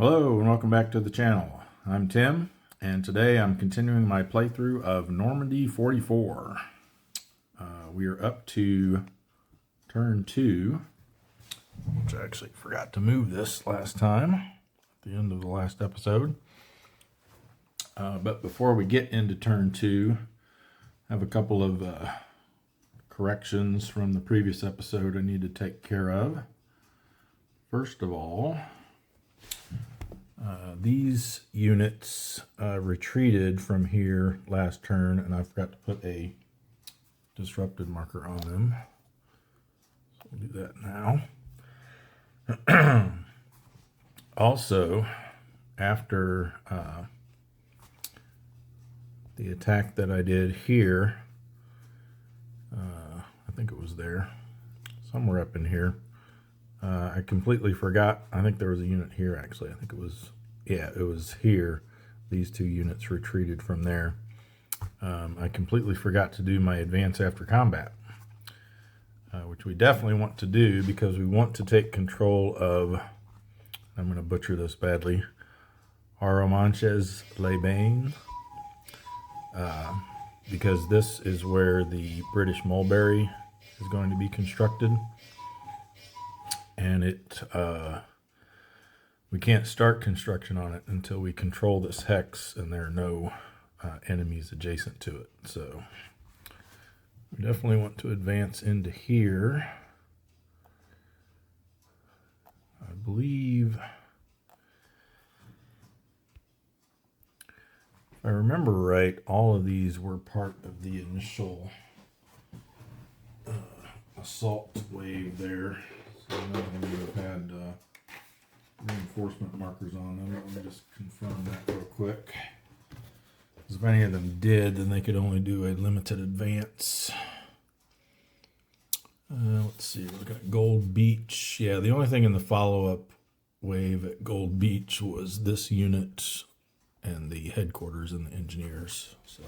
Hello and welcome back to the channel. I'm Tim, and today I'm continuing my playthrough of Normandy 44. We are up to turn 2, which I actually forgot to move this last time at the end of the last episode. But before we get into turn 2, I have a couple of corrections from the previous episode I need to take care of. First of all, these units retreated from here last turn, and I forgot to put a disrupted marker on them. So we'll do that now. Also, after the attack that I did here, I think it was there, somewhere up in here, I completely forgot. I think there was a unit here, actually. I think it was, yeah, it was here. These two units retreated from there. I completely forgot to do my advance after combat, which we definitely want to do because we want to take control of, I'm going to butcher this badly, Arromanches-les-Bains, because this is where the British mulberry is going to be constructed. And we can't start construction on it until we control this hex and there are no enemies adjacent to it. So we definitely want to advance into here. I believe, if I remember right, all of these were part of the initial assault wave there. So none of them would have had reinforcement markers on them. Let me just confirm that real quick. Because if any of them did, then they could only do a limited advance. Let's see, we're looking at Gold Beach. Yeah, the only thing in the follow-up wave at Gold Beach was this unit and the headquarters and the engineers. So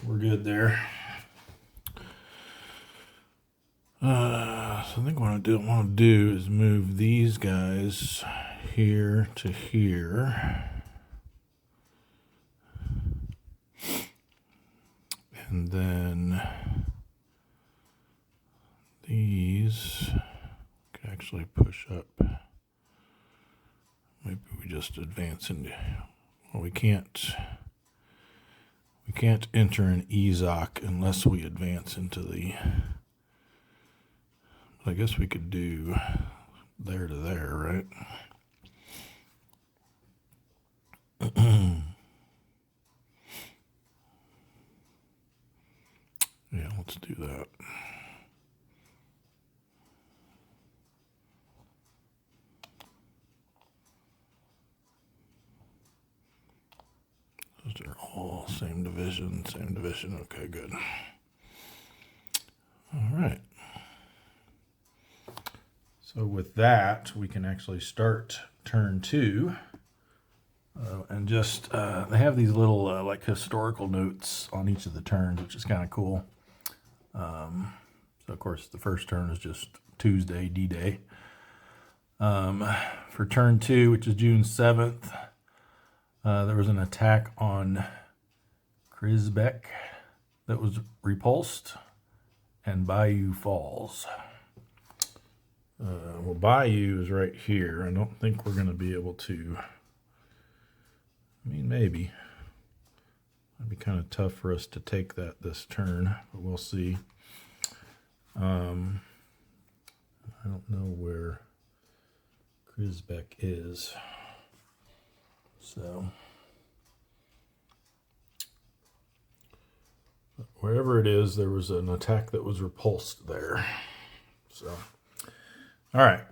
we're good there. So I think what I want to do is move these guys here to here. And then these could actually push up. Maybe we just advance into, well, we can't enter an Ezok unless we advance into the, I guess we could do there to there, right? Yeah, let's do that. Those are all same division, same division. Okay, good. All right. So with that, we can actually start turn 2. And just, they have these little like historical notes on each of the turns, which is kind of cool. So of course the first turn is just Tuesday, D-Day. For turn 2, which is June 7th, there was an attack on Crisbeck that was repulsed, and Bayou Falls. Well, Bayou is right here. I don't think we're going to be able to, I mean, maybe. It'd be kind of tough for us to take that this turn, but we'll see. I don't know where Crisbeck is. So, but wherever it is, there was an attack that was repulsed there. So, all right.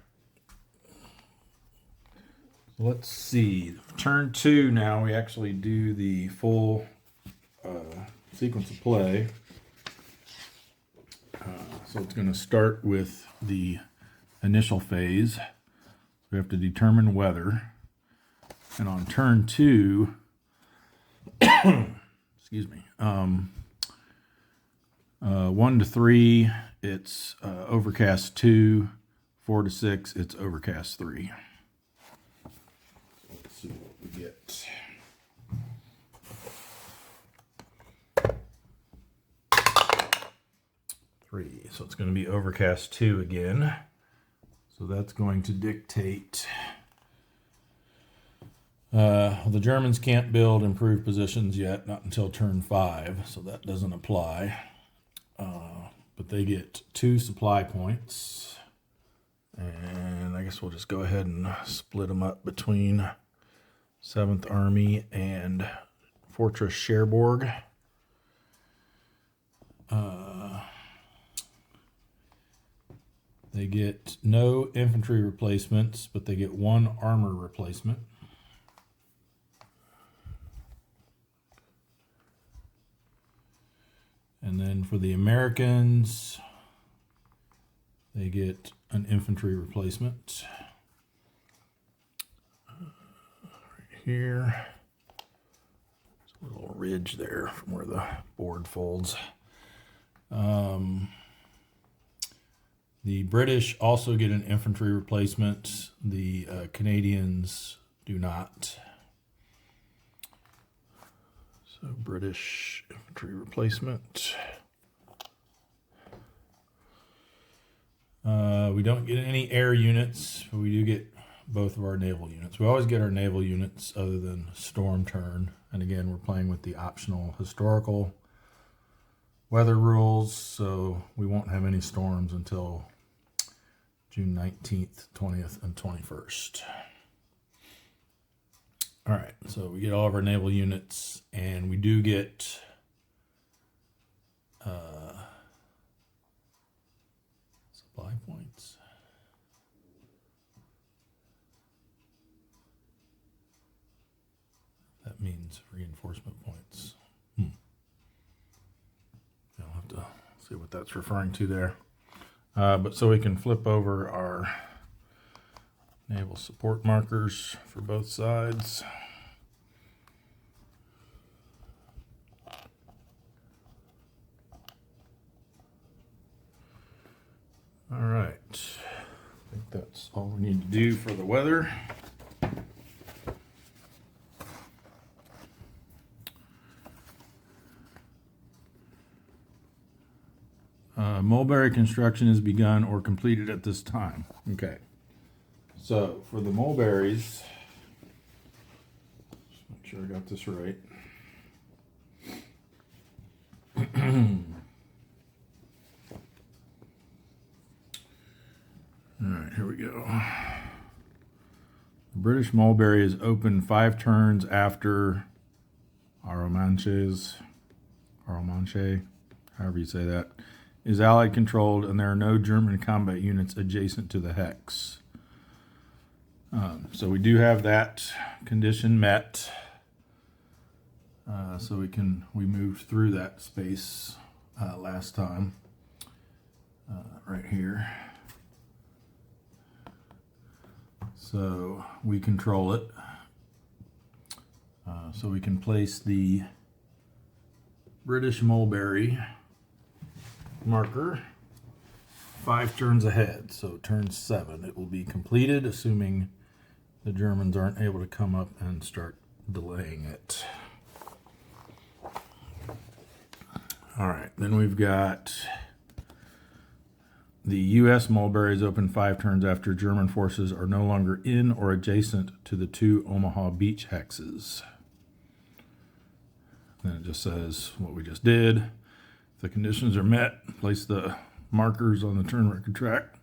Let's see. Turn 2 now, we actually do the full sequence of play. So it's going to start with the initial phase. We have to determine weather. And on turn 2, excuse me, 1 to 3, it's overcast 2. 4 to 6, it's overcast 3. see what we get. Three, so it's going to be overcast 2 again. So that's going to dictate. The Germans can't build improved positions yet, not until turn 5, so that doesn't apply. But they get 2 supply points. And I guess we'll just go ahead and split them up between 7th Army and Fortress Cherbourg. They get no infantry replacements, but they get 1 armor replacement. And then for the Americans, they get an infantry replacement. Right here. There's a little ridge there from where the board folds. The British also get an infantry replacement. The Canadians do not. So British infantry replacement. We don't get any air units, but we do get both of our naval units. We always get our naval units other than Storm Turn. And again, we're playing with the optional historical weather rules, so we won't have any storms until June 19th, 20th, and 21st. All right, so we get all of our naval units, and we do get supply points. That means reinforcement points. I'll have to see what that's referring to there. But so we can flip over our naval support markers for both sides. All right, I think that's all we need to do for the weather. Mulberry construction is begun or completed at this time. Okay. So for the mulberries, just make sure I got this right. All right, here we go. The British mulberry is open 5 turns after Arromanches, however you say that, is Allied controlled, and there are no German combat units adjacent to the hex. So we do have that condition met. So we moved through that space last time, right here. So we control it. So we can place the British mulberry marker 5 turns ahead. So turn 7, it will be completed, assuming the Germans aren't able to come up and start delaying it. All right, then we've got the U.S. mulberries open 5 turns after German forces are no longer in or adjacent to the 2 Omaha beach hexes. Then it just says what we just did. If the conditions are met, place the markers on the turn record track.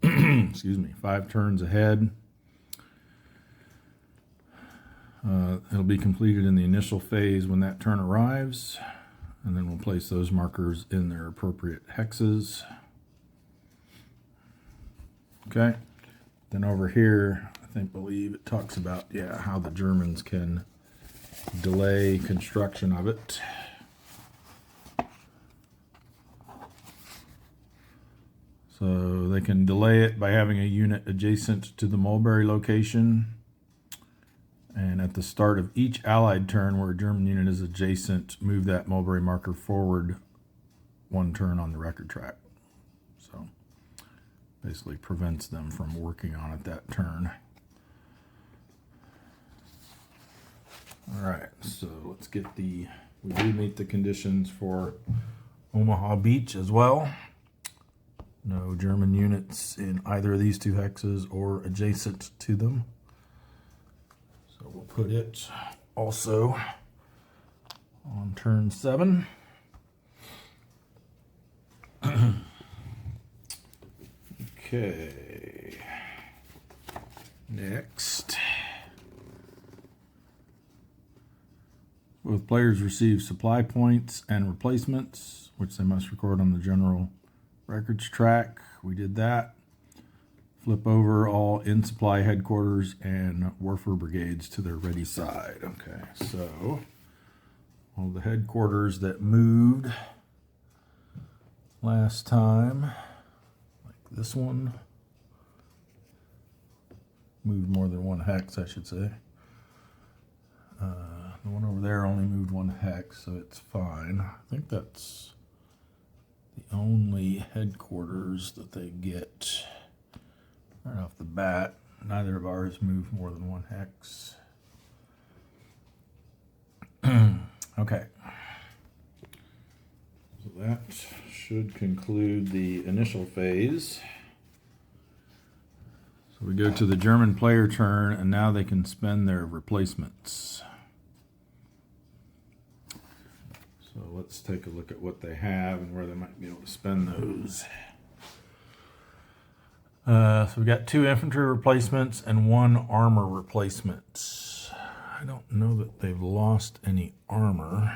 Excuse me, 5 turns ahead. It'll be completed in the initial phase when that turn arrives, and then we'll place those markers in their appropriate hexes. Okay, then over here, believe it talks about, how the Germans can delay construction of it. So they can delay it by having a unit adjacent to the mulberry location. And at the start of each Allied turn where a German unit is adjacent, move that mulberry marker forward 1 turn on the record track. So basically prevents them from working on it that turn. All right, so let's get we do meet the conditions for Omaha Beach as well. No German units in either of these two hexes or adjacent to them. So we'll put it also on turn 7. Okay. Next. Both players receive supply points and replacements, which they must record on the general records track. We did that. Flip over all in supply headquarters and Warfer brigades to their ready side. Okay, so all the headquarters that moved last time, like this one, moved more than one hex, I should say. The one over there only moved one hex, so it's fine. I think that's the only headquarters that they get right off the bat. Neither of ours moved more than one hex. Okay. So that should conclude the initial phase. So we go to the German player turn, and now they can spend their replacements. So let's take a look at what they have and where they might be able to spend those. So we got 2 infantry replacements and 1 armor replacement. I don't know that they've lost any armor.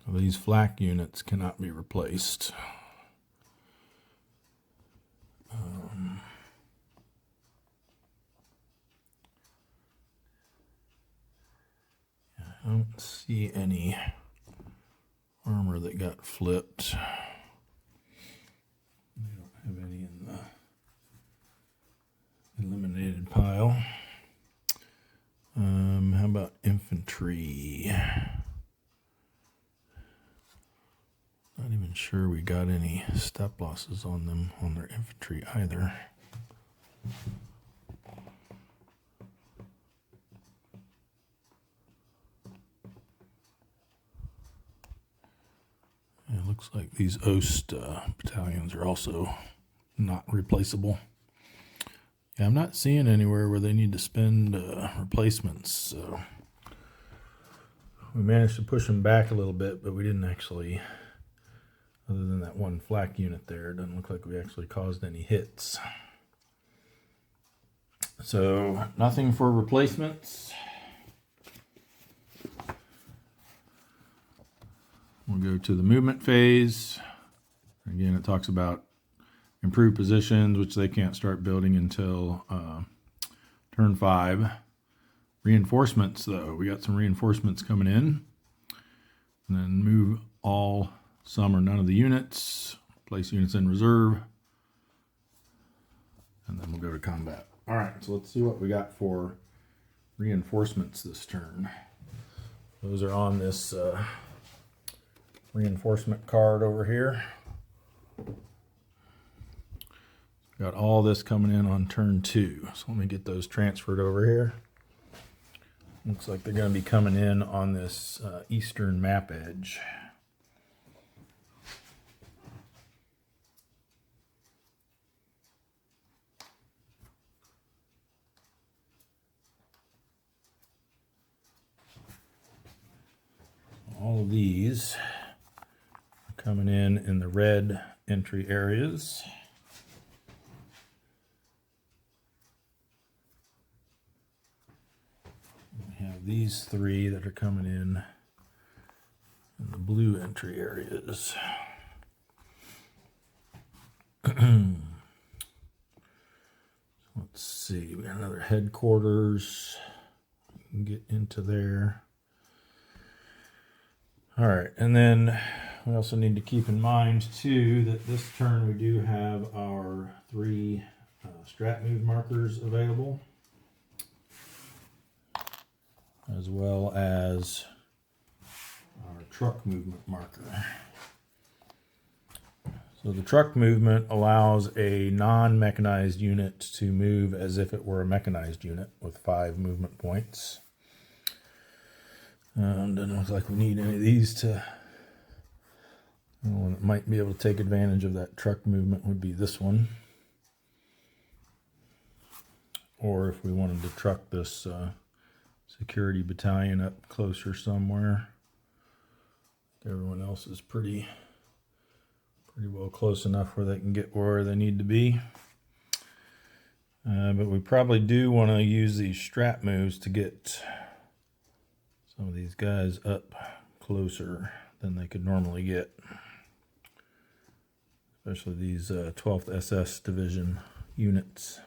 These flak units cannot be replaced. I don't see any armor that got flipped. They don't have any in the eliminated pile. How about infantry? Not even sure we got any step losses on them on their infantry either. It looks like these Ost battalions are also not replaceable. Yeah, I'm not seeing anywhere where they need to spend replacements. So we managed to push them back a little bit, but we didn't actually, other than that one flak unit there, it doesn't look like we actually caused any hits. So nothing for replacements. We'll go to the movement phase. Again, it talks about improved positions, which they can't start building until turn 5. Reinforcements, though. We got some reinforcements coming in. And then move all, some or none of the units. Place units in reserve. And then we'll go to combat. All right, so let's see what we got for reinforcements this turn. Those are on this reinforcement card over here. Got all this coming in on turn 2. So let me get those transferred over here. Looks like they're going to be coming in on this eastern map edge. All of these are coming in the red entry areas. We have these 3 that are coming in the blue entry areas. Let's see, we got another headquarters. We can get into there. All right, and then we also need to keep in mind too that this turn we do have our 3 strat move markers available. as well as our truck movement marker. So the truck movement allows a non-mechanized unit to move as if it were a mechanized unit with 5 movement points. Doesn't look like we need any of these to... The one that might be able to take advantage of that truck movement would be this one. Or if we wanted to truck this security battalion up closer somewhere. Everyone else is pretty well close enough where they can get where they need to be. But we probably do want to use these strap moves to get some of these guys up closer than they could normally get. Especially these 12th SS Division units.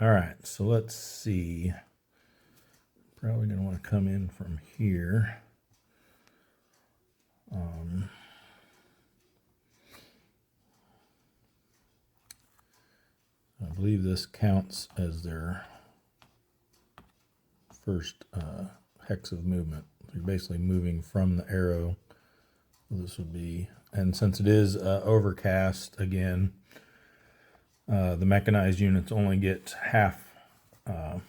Alright, so let's see. Probably going to want to come in from here. I believe this counts as their first hex of movement. You're basically moving from the arrow. This would be, and since it is overcast again, the mechanized units only get half, have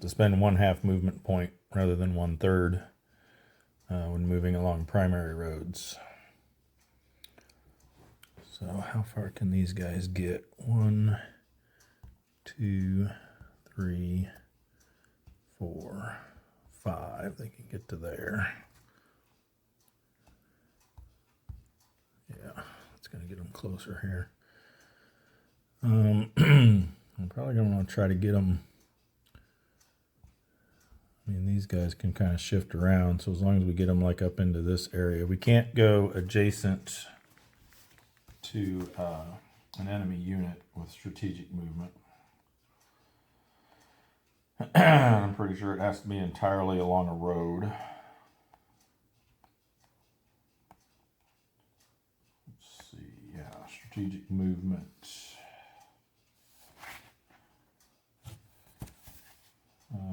to spend 1/2 movement point rather than 1/3 when moving along primary roads. So how far can these guys get? 1, 2, 3, 4, 5. They can get to there. Yeah, it's going to get them closer here. I'm probably going to want to try to get them. I mean, these guys can kind of shift around, so as long as we get them like up into this area. We can't go adjacent to an enemy unit with strategic movement. I'm pretty sure it has to be entirely along a road. Let's see, yeah, strategic movement.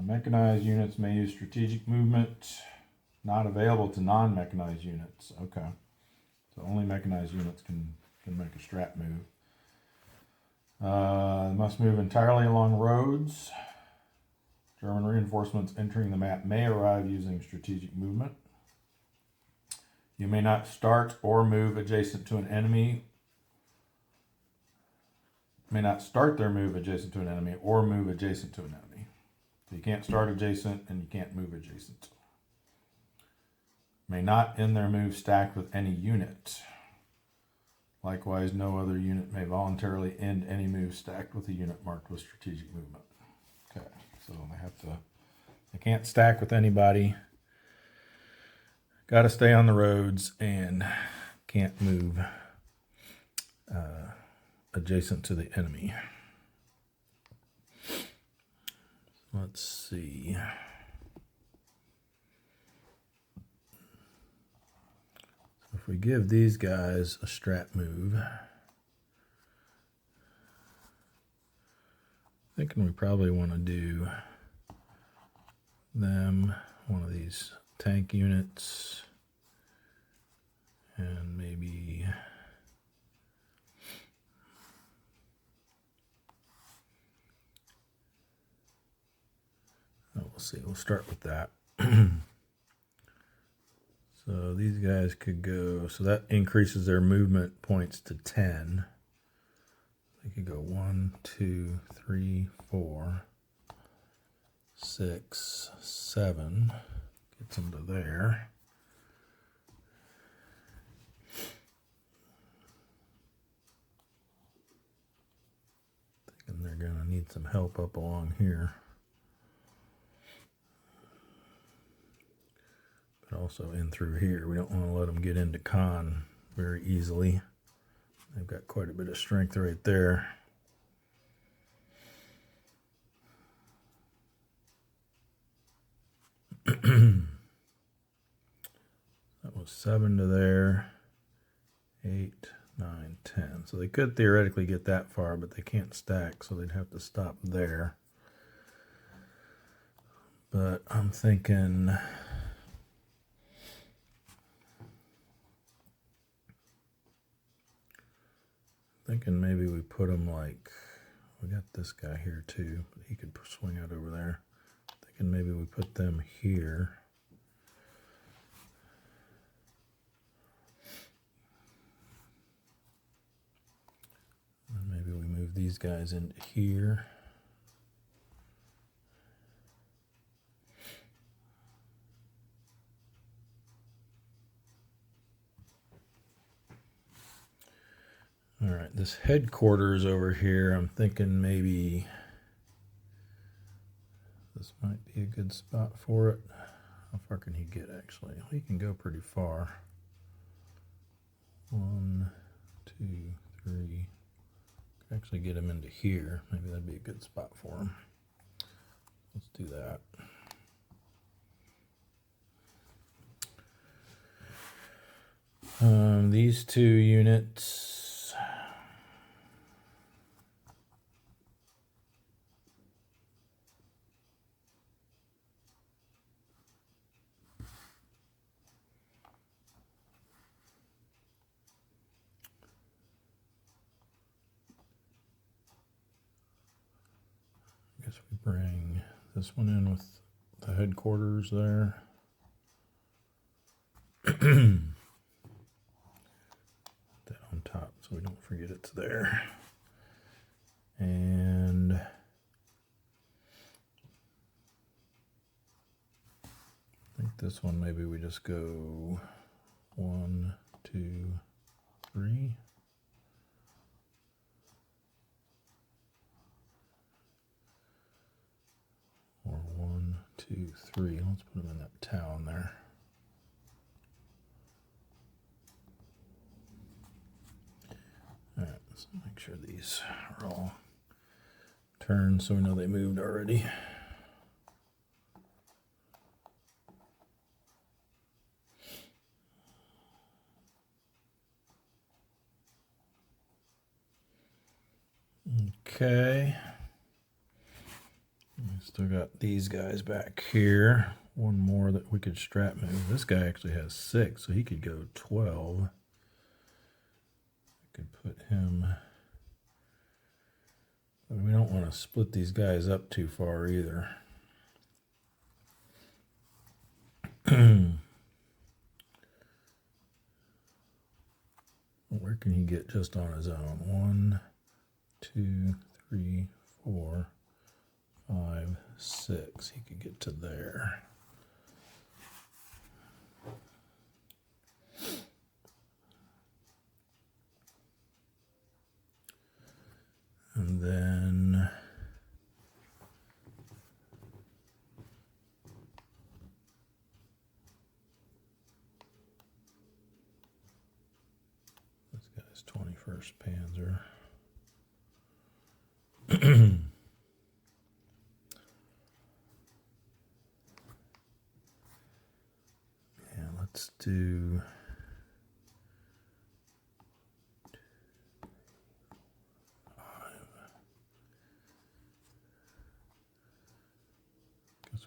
Mechanized units may use strategic movement, not available to non-mechanized units. Okay, so only mechanized units can make a strap move. Must move entirely along roads. German reinforcements entering the map may arrive using strategic movement. You may not start or move adjacent to an enemy. May not start their move adjacent to an enemy or move adjacent to an enemy. So you can't start adjacent and you can't move adjacent. May not end their move stacked with any unit. Likewise, no other unit may voluntarily end any move stacked with a unit marked with strategic movement. Okay, so they can't stack with anybody. Got to stay on the roads and can't move adjacent to the enemy. Let's see. So if we give these guys a strap move, thinking we probably want to do them, one of these tank units, and maybe we'll see, we'll start with that. So these guys could go, so that increases their movement points to 10. They could go 1, 2, 3, 4, 6, 7. Gets them to there. Thinking they're going to need some help up along here. But also in through here. We don't want to let them get into con very easily. They've got quite a bit of strength right there. That was 7 to there. 8, 9, 10. So they could theoretically get that far, but they can't stack, so they'd have to stop there. But I'm thinking maybe we put him like, we got this guy here too, but he could swing out over there. Thinking maybe we put them here. And maybe we move these guys into here. All right, this headquarters over here, I'm thinking maybe this might be a good spot for it. How far can he get, actually? He can go pretty far. 1, 2, 3. Could actually get him into here. Maybe that'd be a good spot for him. Let's do that. These 2 units. I guess we bring this one in with the headquarters there. Put that on top so we don't forget it's there. And I think this one maybe we just go 1, 2, 3. Or 1, 2, 3. Let's put them in that town there. All right, let's make sure these are all turned so we know they moved already. Okay. We still got these guys back here. One more that we could strap move. This guy actually has 6, so he could go 12. Could put him, but we don't want to split these guys up too far either. Where can he get just on his own? 1, 2, 3, 4, 5, 6. He could get to there. And then this guy's 21st Panzer. Yeah, let's do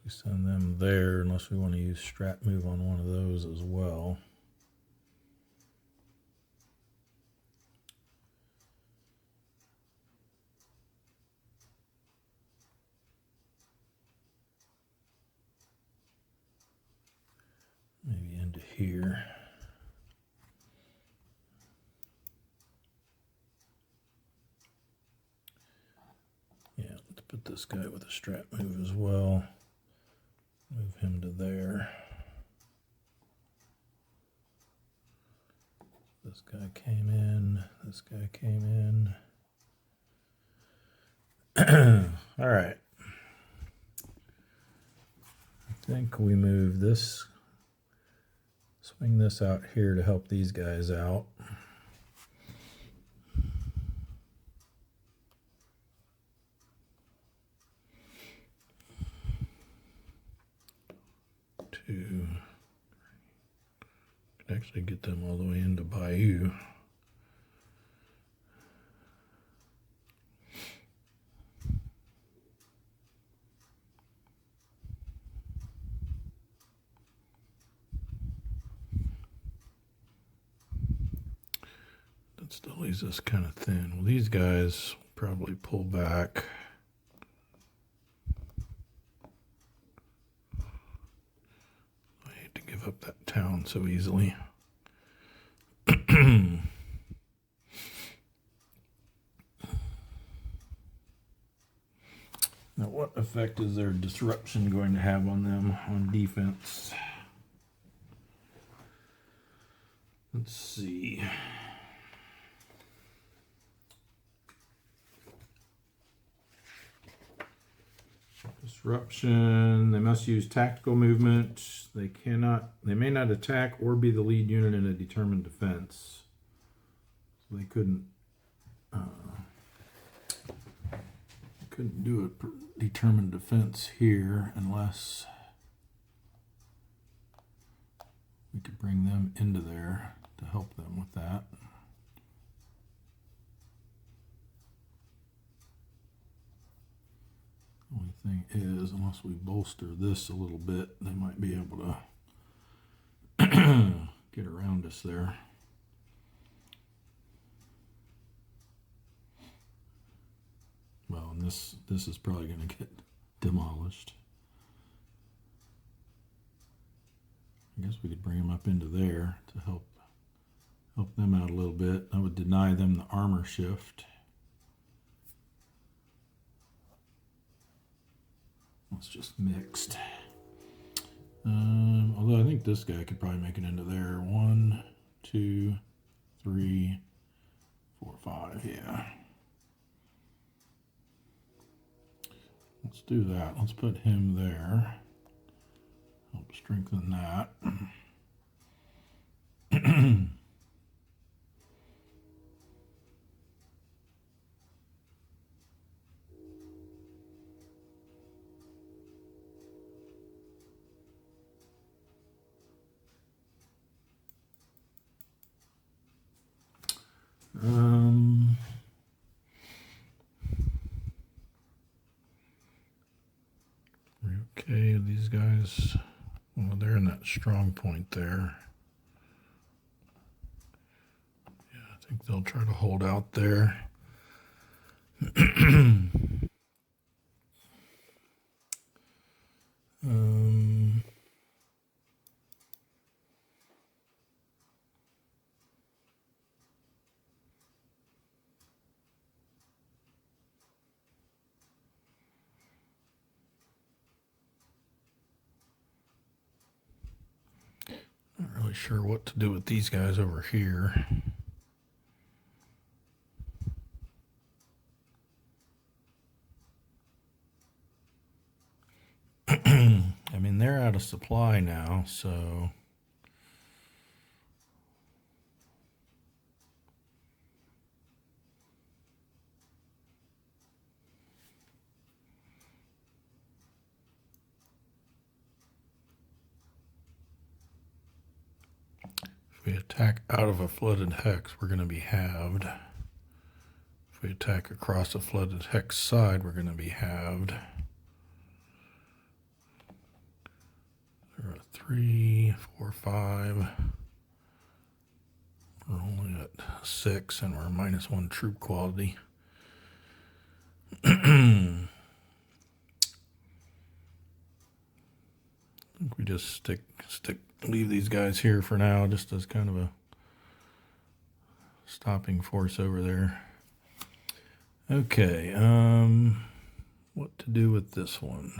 we send them there unless we want to use strap move on one of those as well. Maybe into here. Yeah, let's put this guy with a strap move as well. Move him to there. This guy came in. This guy came in. All right. I think we move this, swing this out here to help these guys out. Could actually get them all the way into Bayou. It still leaves us kind of thin. Well, these guys probably pull back. I hate to give up that town so easily. Now, what effect is their disruption going to have on them on defense? Let's see. Disruption. They must use tactical movement. They may not attack or be the lead unit in a determined defense. So they couldn't do a determined defense here unless we could bring them into there to help them with that. Only thing is, unless we bolster this a little bit, they might be able to get around us there. Well, and this is probably going to get demolished. I guess we could bring them up into there to help them out a little bit. That would deny them the armor shift. It's just mixed. Although I think this guy could probably make it into there. 1, 2, 3, 4, 5. Yeah. Let's do that. Let's put him there. Help strengthen that. Okay, these guys, well, they're in that strong point there. Yeah, I think they'll try to hold out there. Not really sure what to do with these guys over here. I mean, they're out of supply now, so if we attack out of a flooded hex, we're going to be halved. If we attack across a flooded hex side, we're going to be halved. 3, 4, 5. We're only at 6, and we're -1 troop quality. I think we just leave these guys here for now, just as kind of a stopping force over there. Okay, what to do with this one?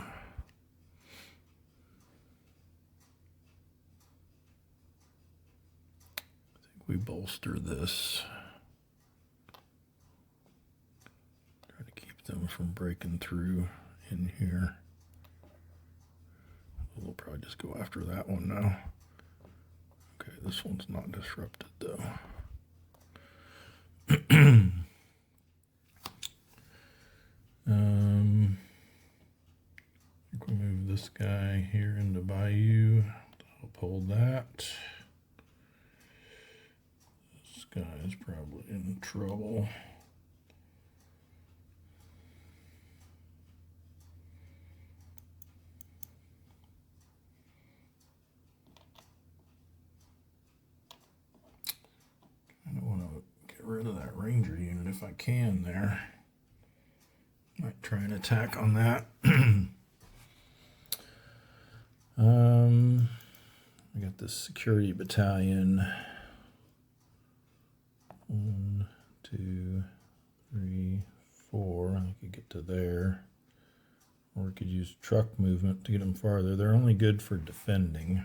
We bolster this. Try to keep them from breaking through in here. We'll probably just go after that one now. Okay, this one's not disrupted though. I think we move this guy here into Bayou to help hold that. This guy is probably in trouble. I don't want to get rid of that Ranger unit if I can there. Might try an attack on that. We got this security battalion. 1, 2, 3, 4. I could get to there. Or we could use truck movement to get them farther. They're only good for defending.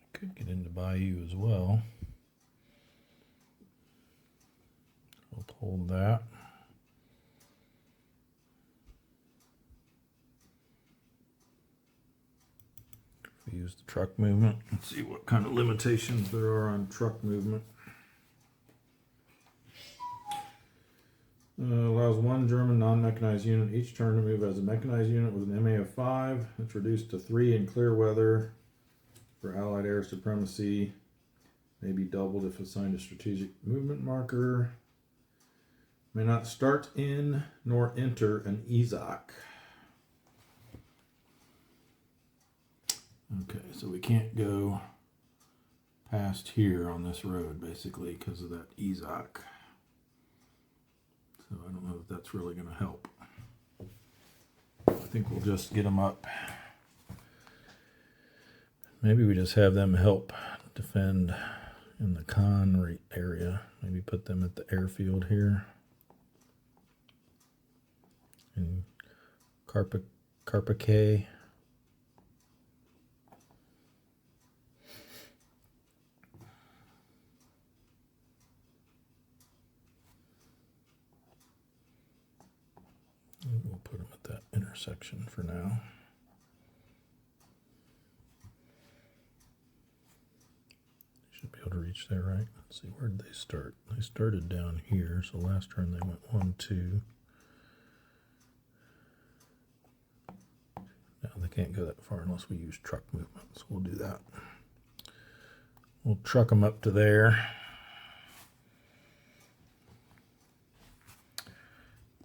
I could get into Bayou as well. I'll hold that. If we use the truck movement, let's see what kind of limitations there are on truck movement. Allows one German non-mechanized unit each turn to move as a mechanized unit with an MA of 5. It's reduced to 3 in clear weather for Allied air supremacy. May be doubled if assigned a strategic movement marker. May not start in nor enter an EZOC. Okay, so we can't go past here on this road basically because of that EZOC. So I don't know if that's really going to help. I think we'll just get them up. Maybe we just have them help defend in the con area. Maybe put them at the airfield here. In Carpiquet. We'll put them at that intersection for now. Should be able to reach there, right? Let's see, where did they start? They started down here, so last turn they went 1, 2. No, they can't go that far unless we use truck movement, so we'll do that. We'll truck them up to there.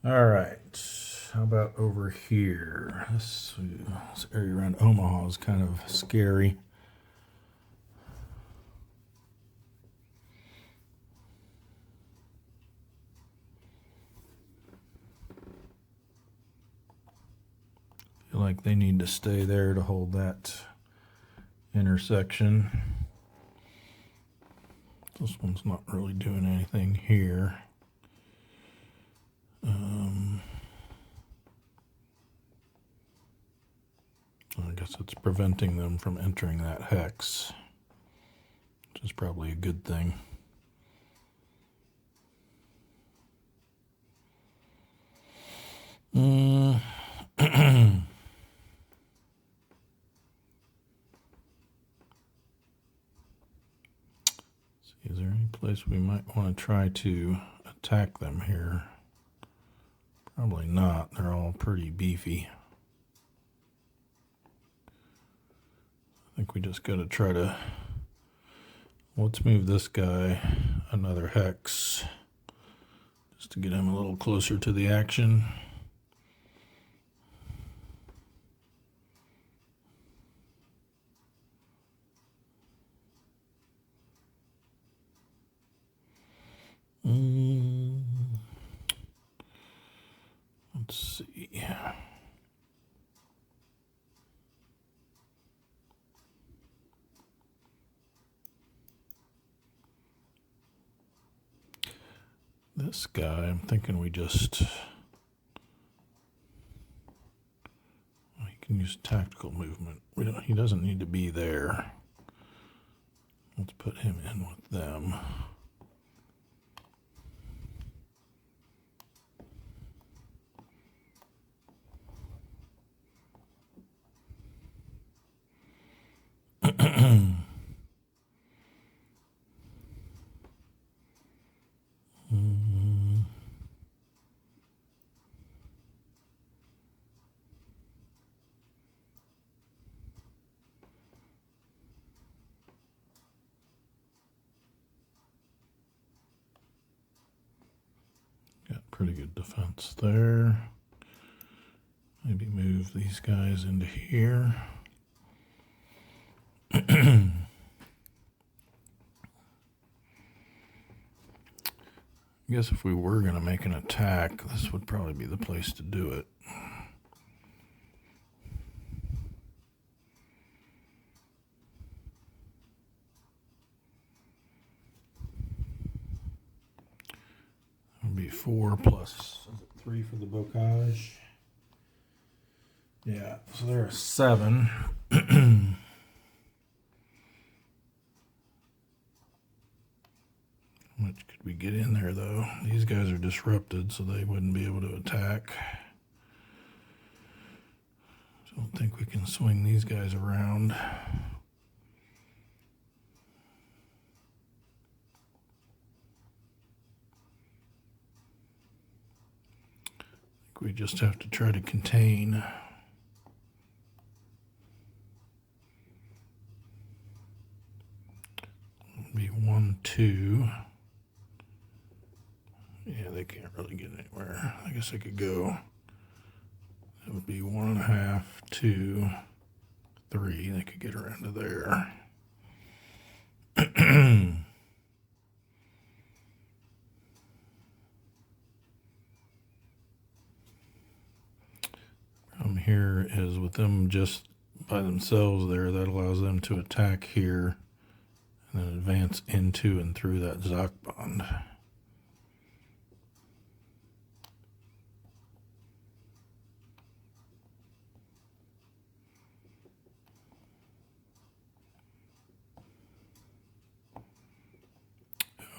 All right. How about over here? This area around Omaha is kind of scary. I feel like they need to stay there to hold that intersection. This one's not really doing anything here. I guess it's preventing them from entering that hex, which is probably a good thing. See, is there any place we might want to try to attack them here? Probably not. They're all pretty beefy. I think we just got to try to... Let's move this guy another hex just to get him a little closer to the action. Let's see. This guy, I'm thinking we just... Well, he can use tactical movement. He doesn't need to be there. Let's put him in with them. Got pretty good defense there. Maybe move these guys into here. I guess if we were going to make an attack, this would probably be the place to do it. It would be 4 plus 3 for the bocage. Yeah, so there are 7. How much could we get in there, though? These guys are disrupted, so they wouldn't be able to attack. So I don't think we can swing these guys around. I think we just have to try to contain. Be 1, 2. Yeah, they can't really get anywhere. I guess I could go. That would be 1.5, 2, 3. They could get around to there. Problem here is with them just by themselves there, that allows them to attack here and then advance into and through that Zoc bond.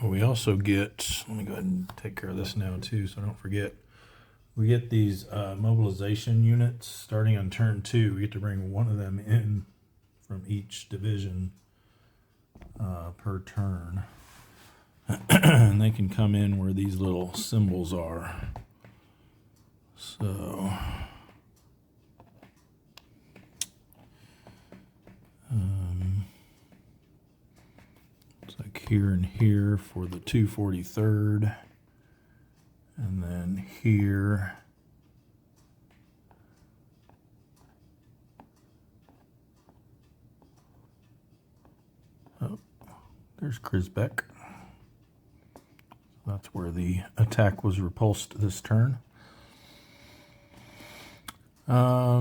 We also get, let me go ahead and take care of this now too so I don't forget. We get these mobilization units starting on turn 2. We get to bring one of them in from each division per turn. And they can come in where these little symbols are. So it's like here and here for the 243rd, and then here. Oh, there's Krisbeck. That's where the attack was repulsed this turn. I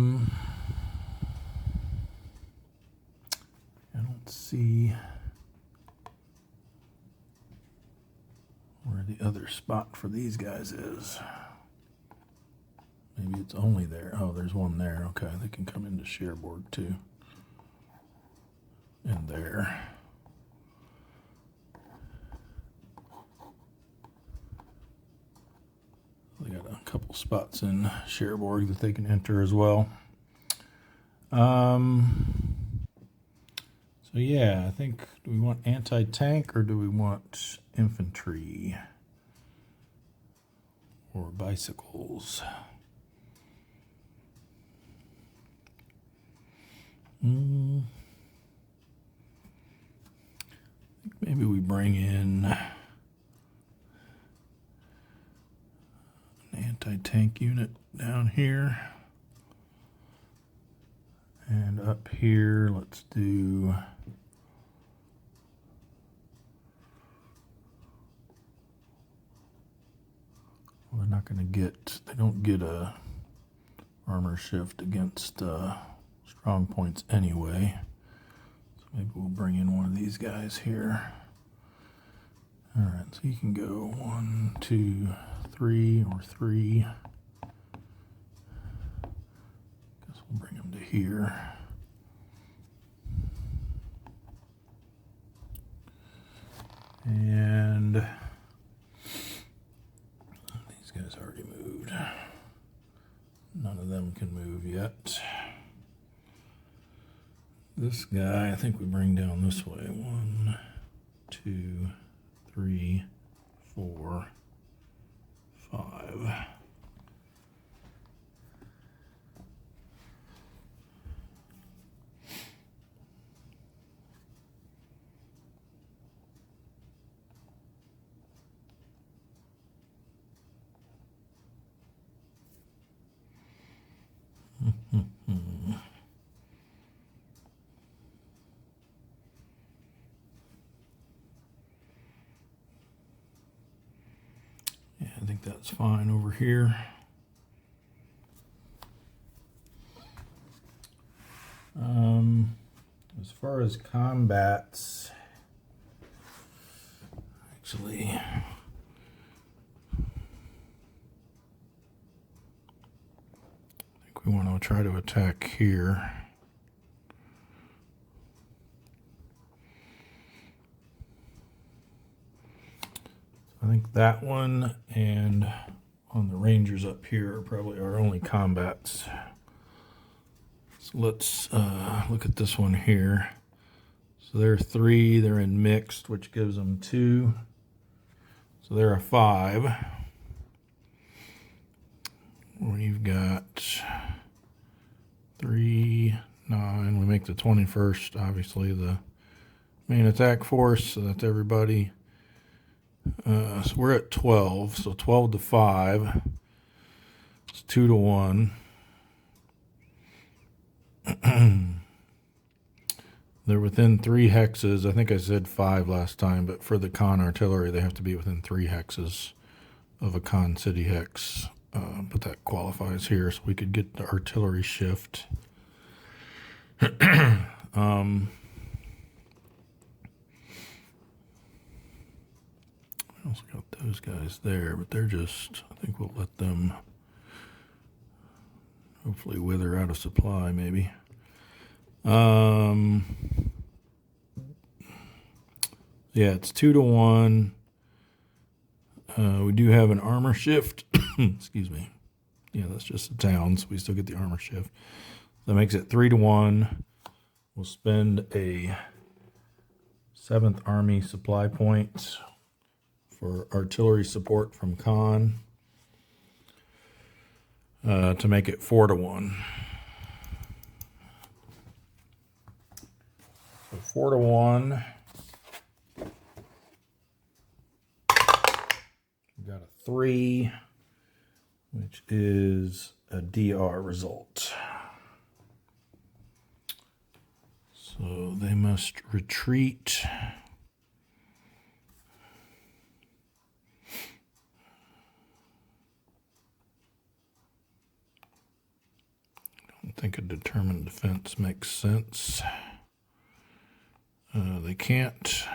don't see where the other spot for these guys is. Maybe it's only there. Oh, there's one there. Okay, they can come into Cherbourg too. And there. They got a couple spots in Cherbourg that they can enter as well. So yeah, I think, do we want anti-tank or do we want infantry or bicycles? I think maybe we bring in an anti-tank unit down here. And up here, let's do well, they're not going to get, they don't get a armor shift against strong points anyway. So maybe we'll bring in one of these guys here. All right, so you can go 1, 2, 3, or 3. Guess we'll bring them to here. And these guys already moved. None of them can move yet. This guy, I think we bring down this way. 1, 2, 3, 4, 5. that's fine over here. As far as combats, actually, I think we want to try to attack here. I think that one and on the Rangers up here are probably our only combats. So let's look at this one here. So they're 3, they're in mixed, which gives them 2. So they're a 5. We've got 3, 9. We make the 21st, obviously, the main attack force, so that's everybody. So we're at 12, so 12 to 5. It's 2 to 1. They're within 3 hexes. I think I said 5 last time, but for the con artillery, they have to be within 3 hexes of a con city hex. But that qualifies here, so we could get the artillery shift. I also got those guys there, but they're just, I think we'll let them hopefully wither out of supply, maybe. Yeah, it's 2 to 1. We do have an armor shift. Excuse me. Yeah, that's just the towns. We still get the armor shift. That makes it 3 to 1. We'll spend a 7th Army supply point for artillery support from Con to make it 4 to 1. So 4 to 1. We got a 3, which is a DR result. So they must retreat. I don't think a determined defense makes sense. They can't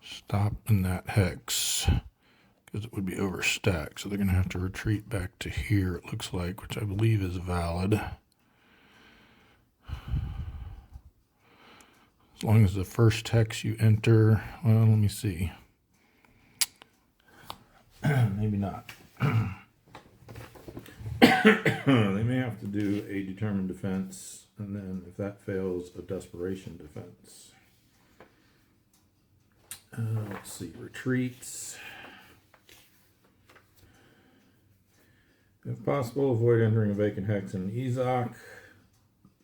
stop in that hex because it would be overstacked. So they're going to have to retreat back to here, it looks like, which I believe is valid. As long as the first hex you enter, well, let me see. Maybe not. They may have to do a determined defense, and then if that fails, a desperation defense. Let's see, retreats. If possible, avoid entering a vacant hex in an EZOC.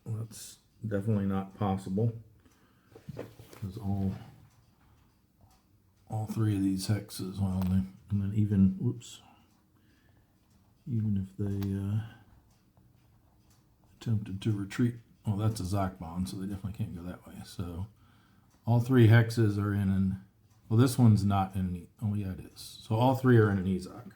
That's definitely not possible, because all 3 of these hexes, well, and then even, whoops, even if they attempted to retreat, well, that's a Zachbon, so they definitely can't go that way. So all 3 hexes are in an, well, this one's not in an, oh yeah, it is. So all 3 are in an EZOC.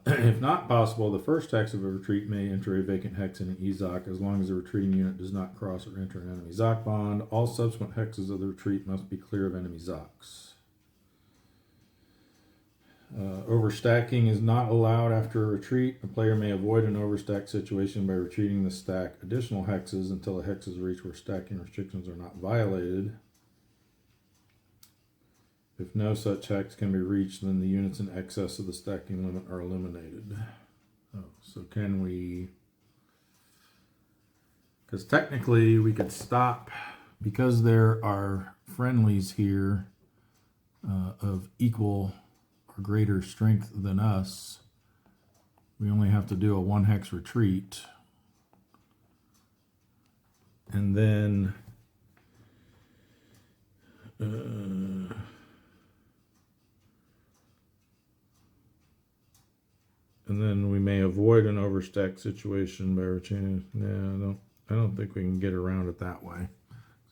If not possible, the first hex of a retreat may enter a vacant hex in an EZOC as long as the retreating unit does not cross or enter an enemy Zachbond. All subsequent hexes of the retreat must be clear of enemy Zocs. Overstacking is not allowed after a retreat. A player may avoid an overstack situation by retreating the stack additional hexes until the hex is reached where stacking restrictions are not violated. If no such hex can be reached, then the units in excess of the stacking limit are eliminated. Oh, so can we... Because technically we could stop, because there are friendlies here of equal or greater strength than us, we only have to do a 1 hex retreat. And then we may avoid an overstack situation by retaining. No, I don't think we can get around it that way.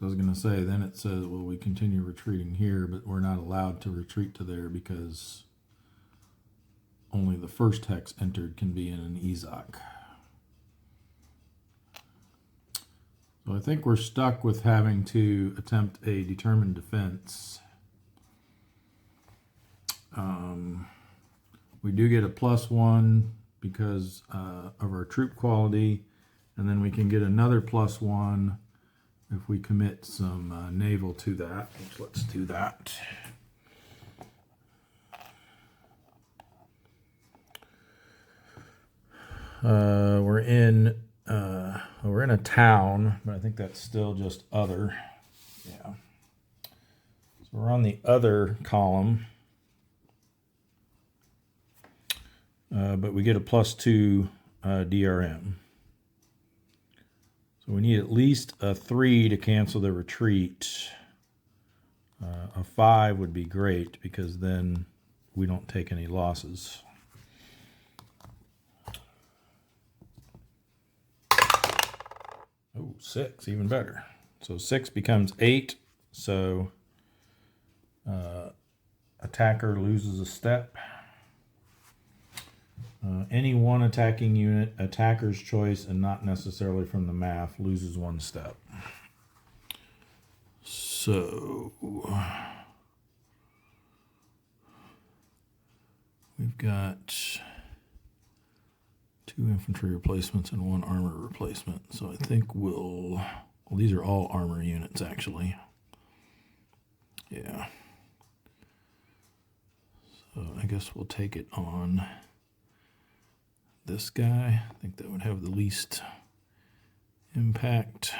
I was going to say, then it says, well, we continue retreating here, but we're not allowed to retreat to there because only the first hex entered can be in an EZOC. So I think we're stuck with having to attempt a determined defense. We do get a +1 because of our troop quality, and then we can get another +1 if we commit some naval to that. Let's do that. We're in a town, but I think that's still just other. Yeah. So we're on the other column, but we get a +2 DRM. So we need at least a 3 to cancel the retreat. A 5 would be great because then we don't take any losses. Oh, 6, even better. So 6 becomes 8. So attacker loses a step. Any one attacking unit, attacker's choice, and not necessarily from the MAF, loses 1 step. So we've got 2 infantry replacements and 1 armor replacement. So I think well, these are all armor units, actually. Yeah. So I guess we'll take it on this guy. I think that would have the least impact.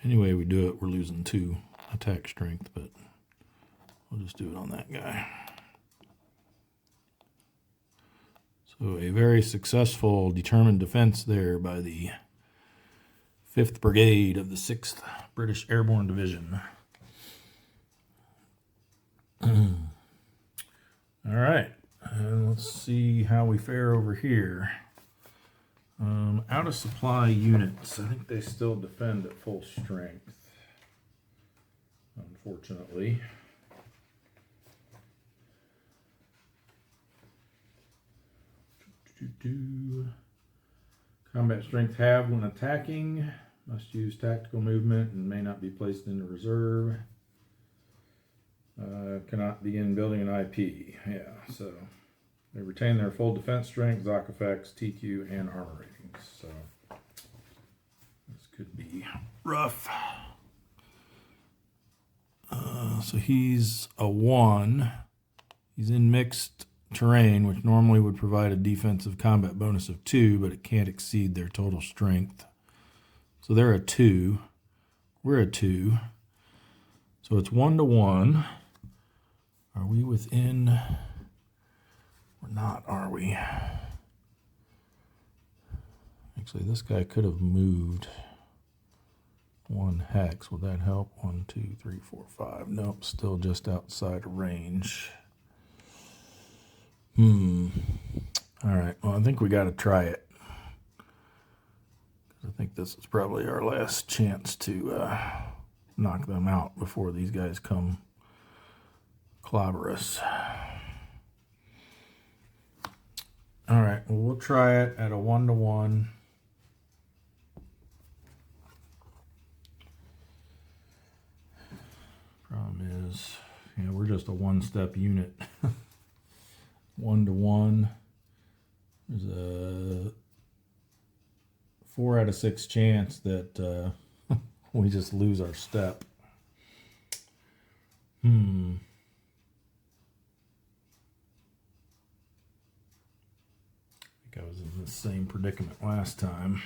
Anyway we do it, we're losing 2 attack strength, but we'll just do it on that guy. So a very successful determined defense there by the 5th Brigade of the 6th British Airborne Division. All right, let's see how we fare over here. Out of supply units, I think they still defend at full strength, unfortunately. Combat strength halved when attacking, must use tactical movement and may not be placed into reserve. Cannot begin building an IP. Yeah, so they retain their full defense strength, ZOC effects, TQ, and armor ratings. So this could be rough. So he's a 1. He's in mixed terrain, which normally would provide a defensive combat bonus of 2, but it can't exceed their total strength. So they're a 2. We're a 2. So it's 1-to-1. Are we within? We're not, are we? Actually, this guy could have moved 1 hex. Would that help? 1, 2, 3, 4, 5. Nope, still just outside of range. All right, well, I think we got to try it. I think this is probably our last chance to knock them out before these guys come clobber us. All right, well, we'll try it at a 1-to-1. Problem is, we're just a 1-step unit. 1-to-1. There's a 4 out of 6 chance that we just lose our step. I think I was in the same predicament last time.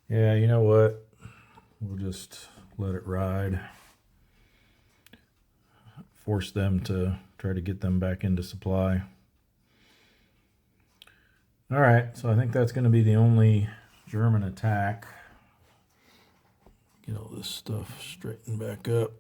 Yeah, you know what? We'll just let it ride. Force them to try to get them back into supply. All right, so I think that's going to be the only German attack. Get all this stuff straightened back up.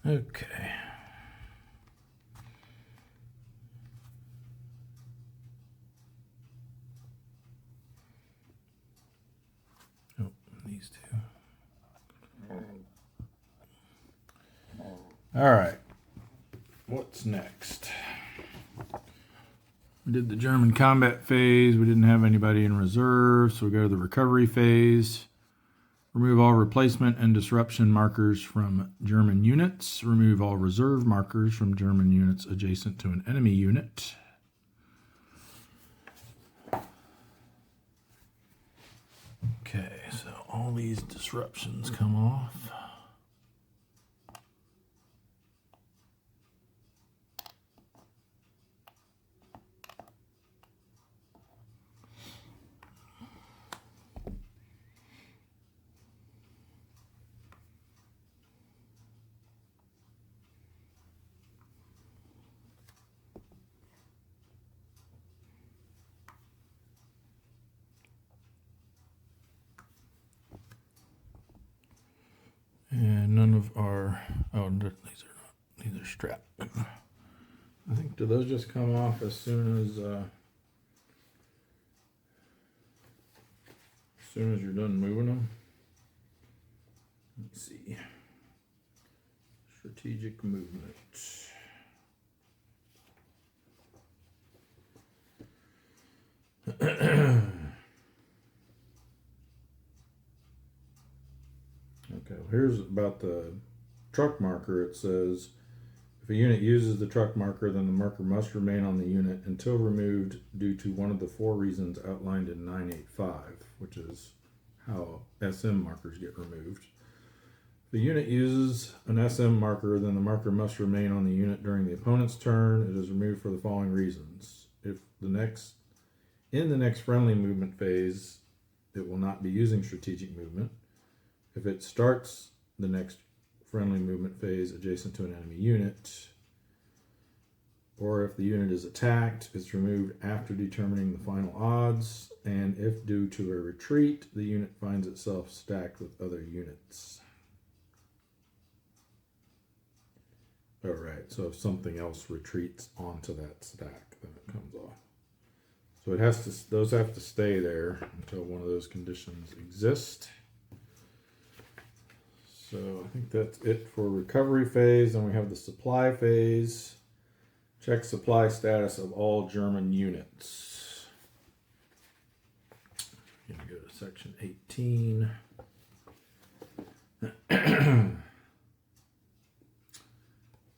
Okay. Oh, these two. All right. What's next? We did the German combat phase. We didn't have anybody in reserve, so we go to the recovery phase. Remove all replacement and disruption markers from German units. Remove all reserve markers from German units adjacent to an enemy unit. Okay, so all these disruptions come off. And none of our, oh, these are not, these are strapped. I think, do those just come off as soon as you're done moving them? Let's see. Strategic movement. Okay, here's about the truck marker. It says, if a unit uses the truck marker, then the marker must remain on the unit until removed due to one of the 4 reasons outlined in 985, which is how SM markers get removed. If the unit uses an SM marker, then the marker must remain on the unit during the opponent's turn. It is removed for the following reasons. If in the next friendly movement phase, it will not be using strategic movement. If it starts the next friendly movement phase adjacent to an enemy unit, or if the unit is attacked, it's removed after determining the final odds, and if due to a retreat, the unit finds itself stacked with other units. All right, so if something else retreats onto that stack, then it comes off. So it has to; those have to stay there until one of those conditions exist. So I think that's it for recovery phase. Then we have the supply phase. Check supply status of all German units. I'm going to go to section 18.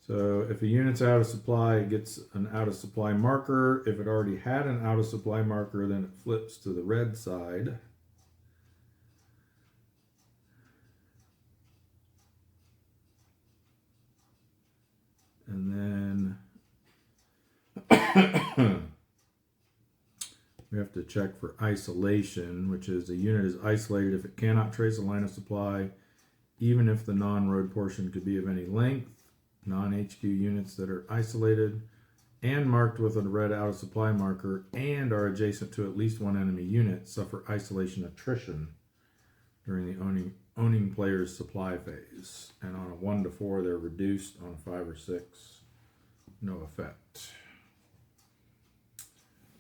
So if a unit's out of supply, it gets an out of supply marker. If it already had an out of supply marker, then it flips to the red side. And then we have to check for isolation, which is a unit is isolated if it cannot trace a line of supply, even if the non-road portion could be of any length. Non-HQ units that are isolated and marked with a red out of supply marker and are adjacent to at least one enemy unit suffer isolation attrition during the owning player's supply phase. And on a 1 to 4, they're reduced. On a 5 or 6, no effect.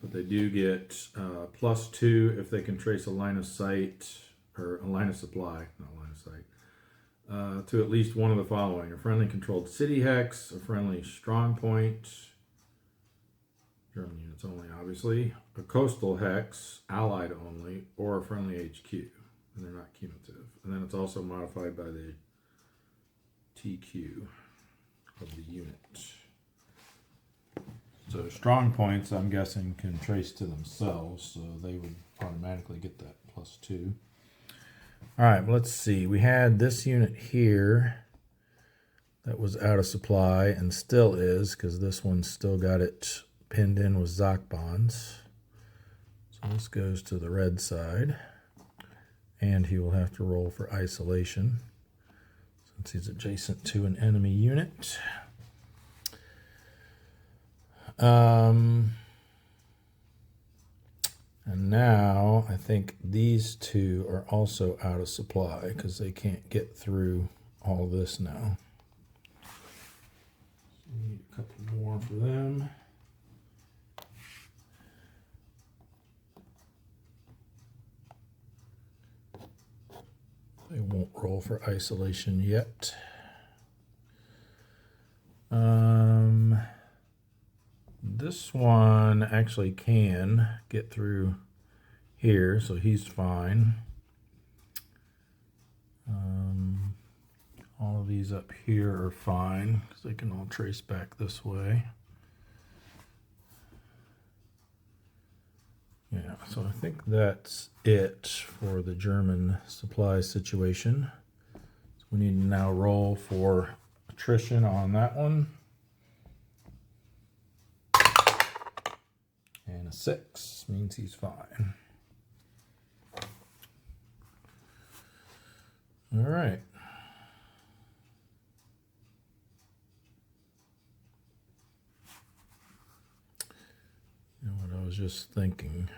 But they do get +2 if they can trace a line of sight, or a line of supply, not line of sight, to at least one of the following: a friendly controlled city hex, a friendly strong point, German units only obviously, a coastal hex, allied only, or a friendly HQ, and they're not cumulative. And then it's also modified by the TQ of the unit. So strong points, I'm guessing, can trace to themselves, so they would automatically get that +2. All right, well, let's see. We had this unit here that was out of supply and still is, because this one's still got it pinned in with Zoc bonds. So this goes to the red side, and he will have to roll for isolation since he's adjacent to an enemy unit. And now I think these two are also out of supply because they can't get through all this now. We need a couple more for them. They won't roll for isolation yet. This one actually can get through here, so he's fine. All of these up here are fine because they can all trace back this way. Yeah, so I think that's it for the German supply situation. So we need to now roll for attrition on that one. And a 6 means he's fine. All right. You know what I was just thinking?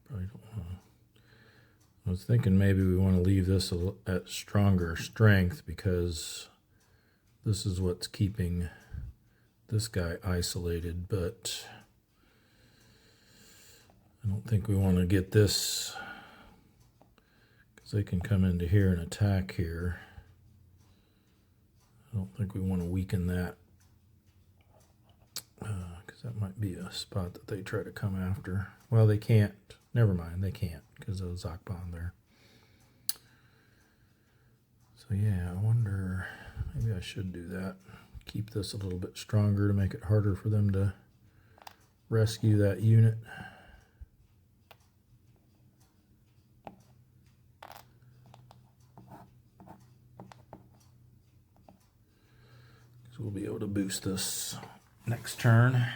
Probably don't want to. I was thinking maybe we want to leave this at stronger strength because this is what's keeping this guy isolated, but I don't think we want to get this because they can come into here and attack here. I don't think we want to weaken that because that might be a spot that they try to come after. Well, they can't. Never mind, they can't because of the Zachbahn there. So yeah, I wonder, maybe I should do that. Keep this a little bit stronger to make it harder for them to rescue that unit. So we'll be able to boost this next turn.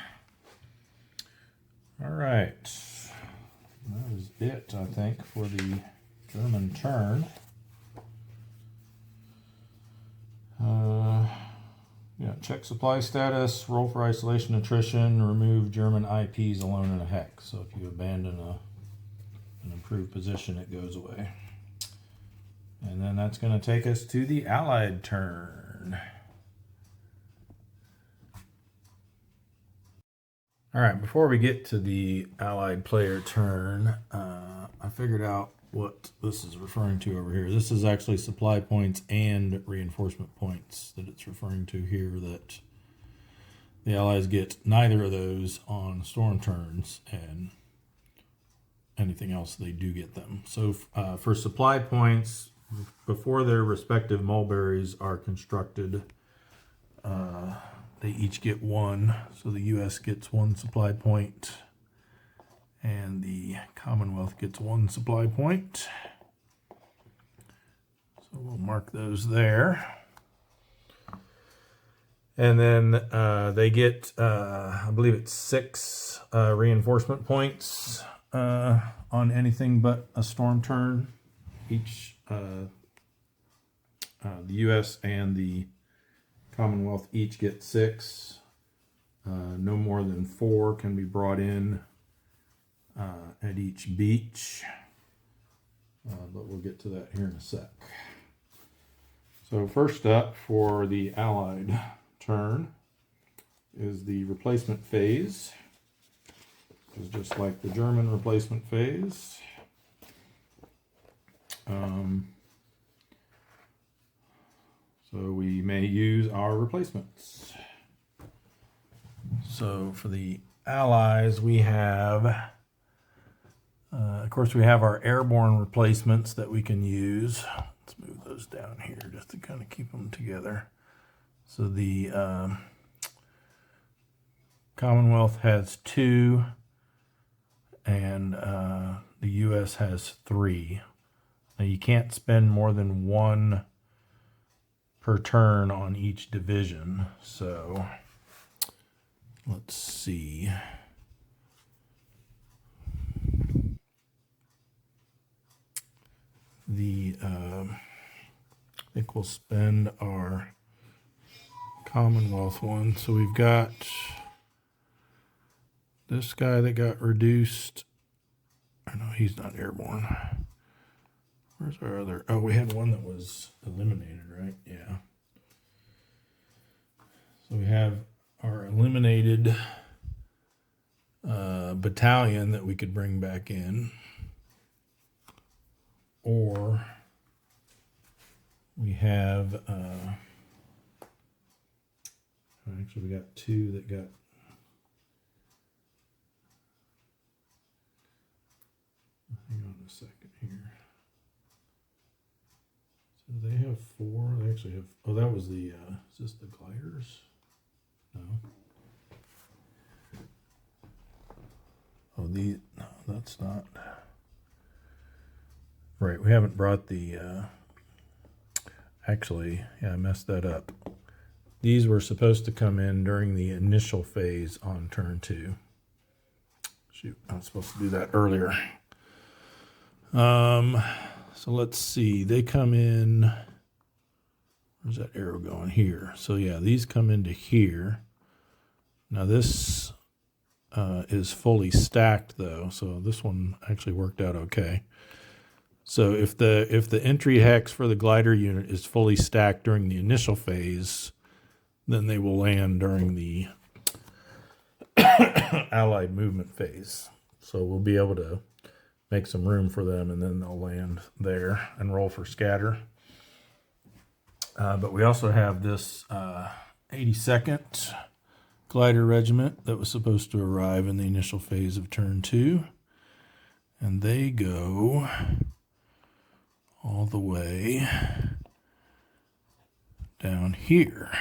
All right. That is it, I think, for the German turn. Yeah, check supply status, roll for isolation attrition, remove German IPs alone in a hex. So if you abandon an improved position, it goes away. And then that's going to take us to the Allied turn. All right, before we get to the Allied player turn, I figured out what this is referring to over here. This is actually supply points and reinforcement points that it's referring to here, that the Allies get neither of those on storm turns, and anything else they do get them. So for supply points, before their respective mulberries are constructed, they each get one. So the U.S. gets one supply point, and the Commonwealth gets one supply point. So we'll mark those there. And then they get, I believe it's 6 reinforcement points on anything but a storm turn. Each, the U.S. and the Commonwealth each get 6. No more than 4 can be brought in at each beach, but we'll get to that here in a sec. So first up for the Allied turn is the replacement phase. It's just like the German replacement phase. So we may use our replacements. So for the Allies, we have, of course, we have our airborne replacements that we can use. Let's move those down here just to kind of keep them together. So the Commonwealth has 2, and the U.S. has 3. Now you can't spend more than 1 per turn on each division. So let's see. I think we'll spend our Commonwealth one. So we've got this guy that got reduced. Oh, no, he's not airborne. Where's our other? Oh, we had one that was eliminated, right? Yeah. So we have our eliminated battalion that we could bring back in. Or we have, actually we got two that got, hang on a second here. So they have four, they actually have, oh, that was the, is this the gliders? No. Oh, no, that's not. Right, we haven't brought the, actually, yeah, I messed that up. These were supposed to come in during the initial phase on turn 2. Shoot, I was supposed to do that earlier. So let's see, they come in, where's that arrow going? Here. So yeah, these come into here. Now this is fully stacked though, so this one actually worked out okay. So if the entry hex for the glider unit is fully stacked during the initial phase, then they will land during the allied movement phase. So we'll be able to make some room for them, and then they'll land there and roll for scatter. But we also have this 82nd glider regiment that was supposed to arrive in the initial phase of turn 2. And they go all the way down here,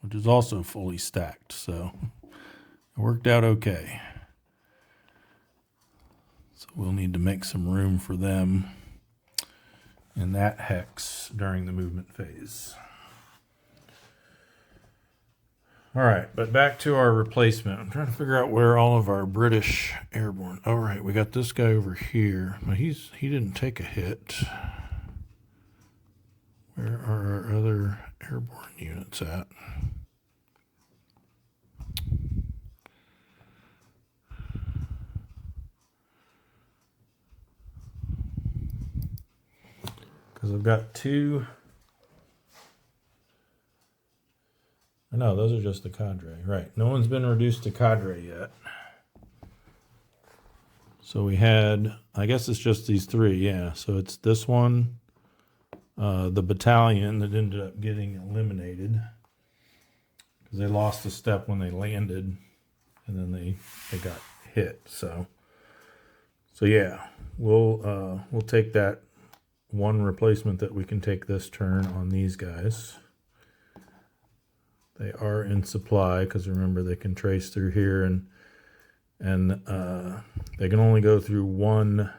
which is also fully stacked. So it worked out okay. So we'll need to make some room for them in that hex during the movement phase. All right, but back to our replacement. I'm trying to figure out where all of our British airborne. All right, we got this guy over here. But he didn't take a hit. Where are our other airborne units at? Because I've got two. No, those are just the cadre. Right. No one's been reduced to cadre yet. So we had, I guess it's just these three. Yeah. So it's this one, the battalion that ended up getting eliminated because they lost a step when they landed, and then they got hit. So yeah, we'll take that one replacement that we can take this turn on these guys. They are in supply because remember they can trace through here, and they can only go through one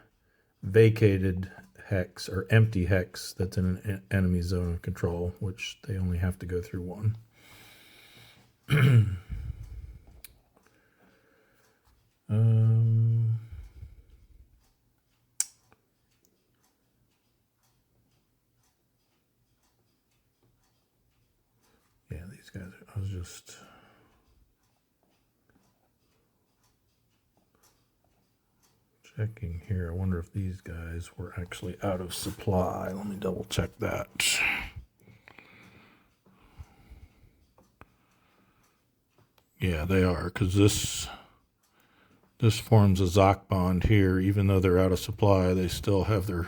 vacated hex or empty hex that's in an enemy zone of control, which they only have to go through one. Yeah, these guys, I was just checking here. I wonder if these guys were actually out of supply. Let me double check that. Yeah, they are, because this forms a ZOC bond here. Even though they're out of supply, they still have their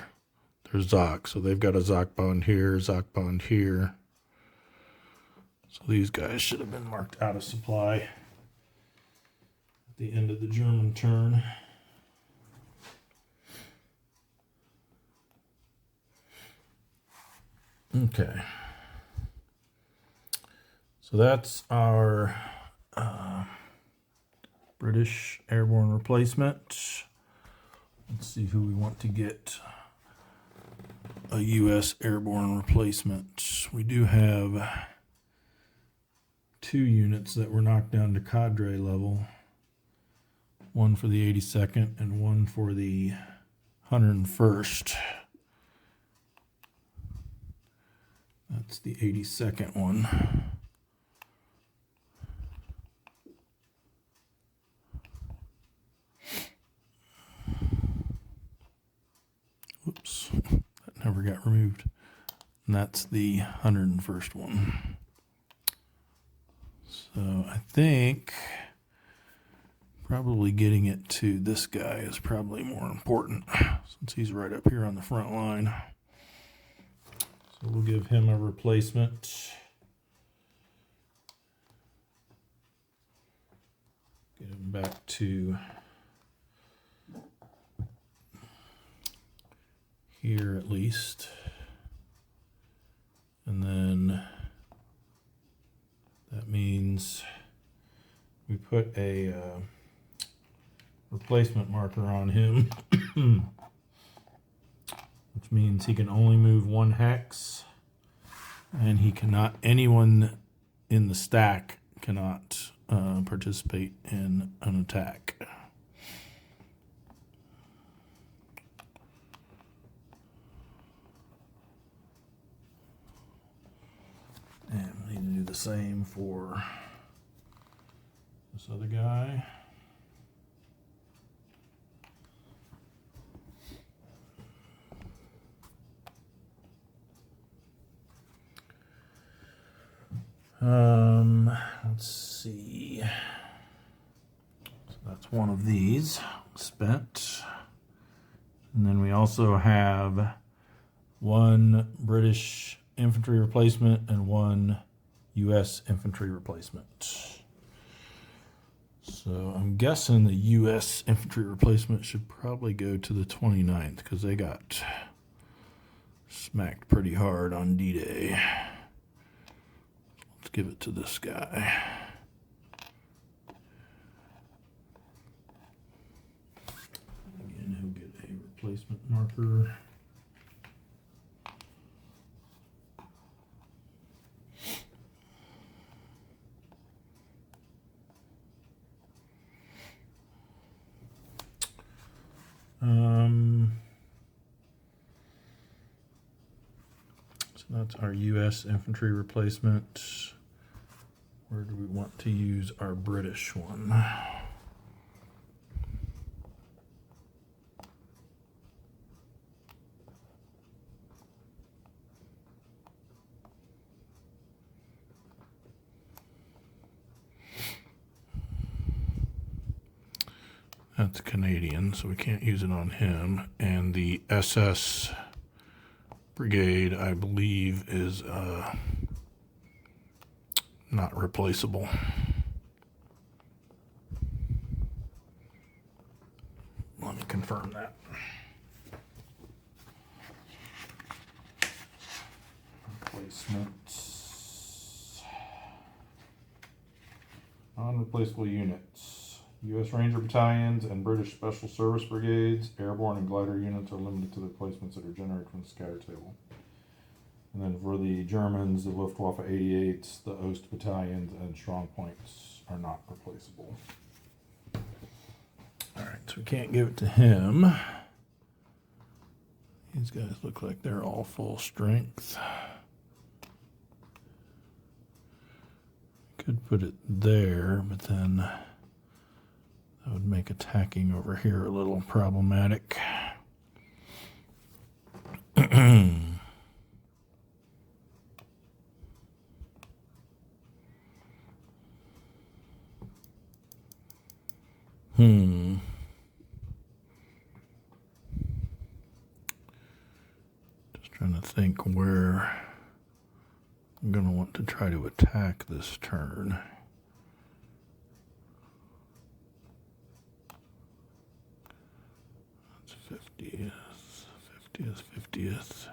ZOC. So they've got a ZOC bond here, ZOC bond here. So these guys should have been marked out of supply at the end of the German turn. Okay. So that's our British airborne replacement. Let's see who we want to get a U.S. airborne replacement. We do have 2 units that were knocked down to cadre level. One for the 82nd and one for the 101st. That's the 82nd one. Oops, that never got removed. And that's the 101st one. So I think probably getting it to this guy is probably more important since he's right up here on the front line. So we'll give him a replacement. Get him back to here at least. And then that means we put a replacement marker on him, which means he can only move 1 hex, and he cannot, anyone in the stack cannot participate in an attack. And we need to do the same for this other guy. Let's see. So that's one of these spent. And then we also have 1 British infantry replacement and 1 U.S. infantry replacement. So I'm guessing the U.S. infantry replacement should probably go to the 29th because they got smacked pretty hard on D-Day. Let's give it to this guy. Again, he'll get a replacement marker. So that's our U.S. infantry replacement. Where do we want to use our British one? That's Canadian, so we can't use it on him. And the SS brigade, I believe, is not replaceable. Let me confirm that. Replacements. Non-replaceable units. U.S. Ranger battalions and British Special Service brigades, airborne and glider units are limited to the replacements that are generated from the scatter table. And then for the Germans, the Luftwaffe 88s, the Ost battalions, and strong points are not replaceable. All right, so we can't give it to him. These guys look like they're all full strength. Could put it there, but then that would make attacking over here a little problematic. Just trying to think where I'm going to want to try to attack this turn. That's 50th, 50th, 50th.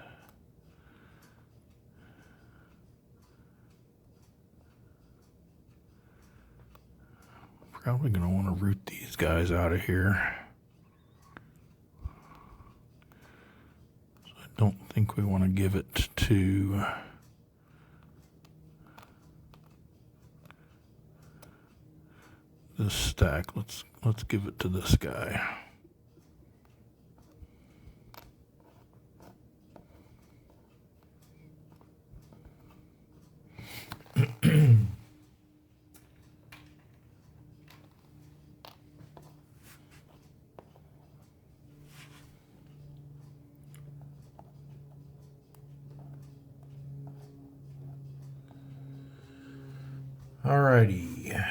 Probably going to want to root these guys out of here. So I don't think we want to give it to this stack. Let's give it to this guy. Alrighty.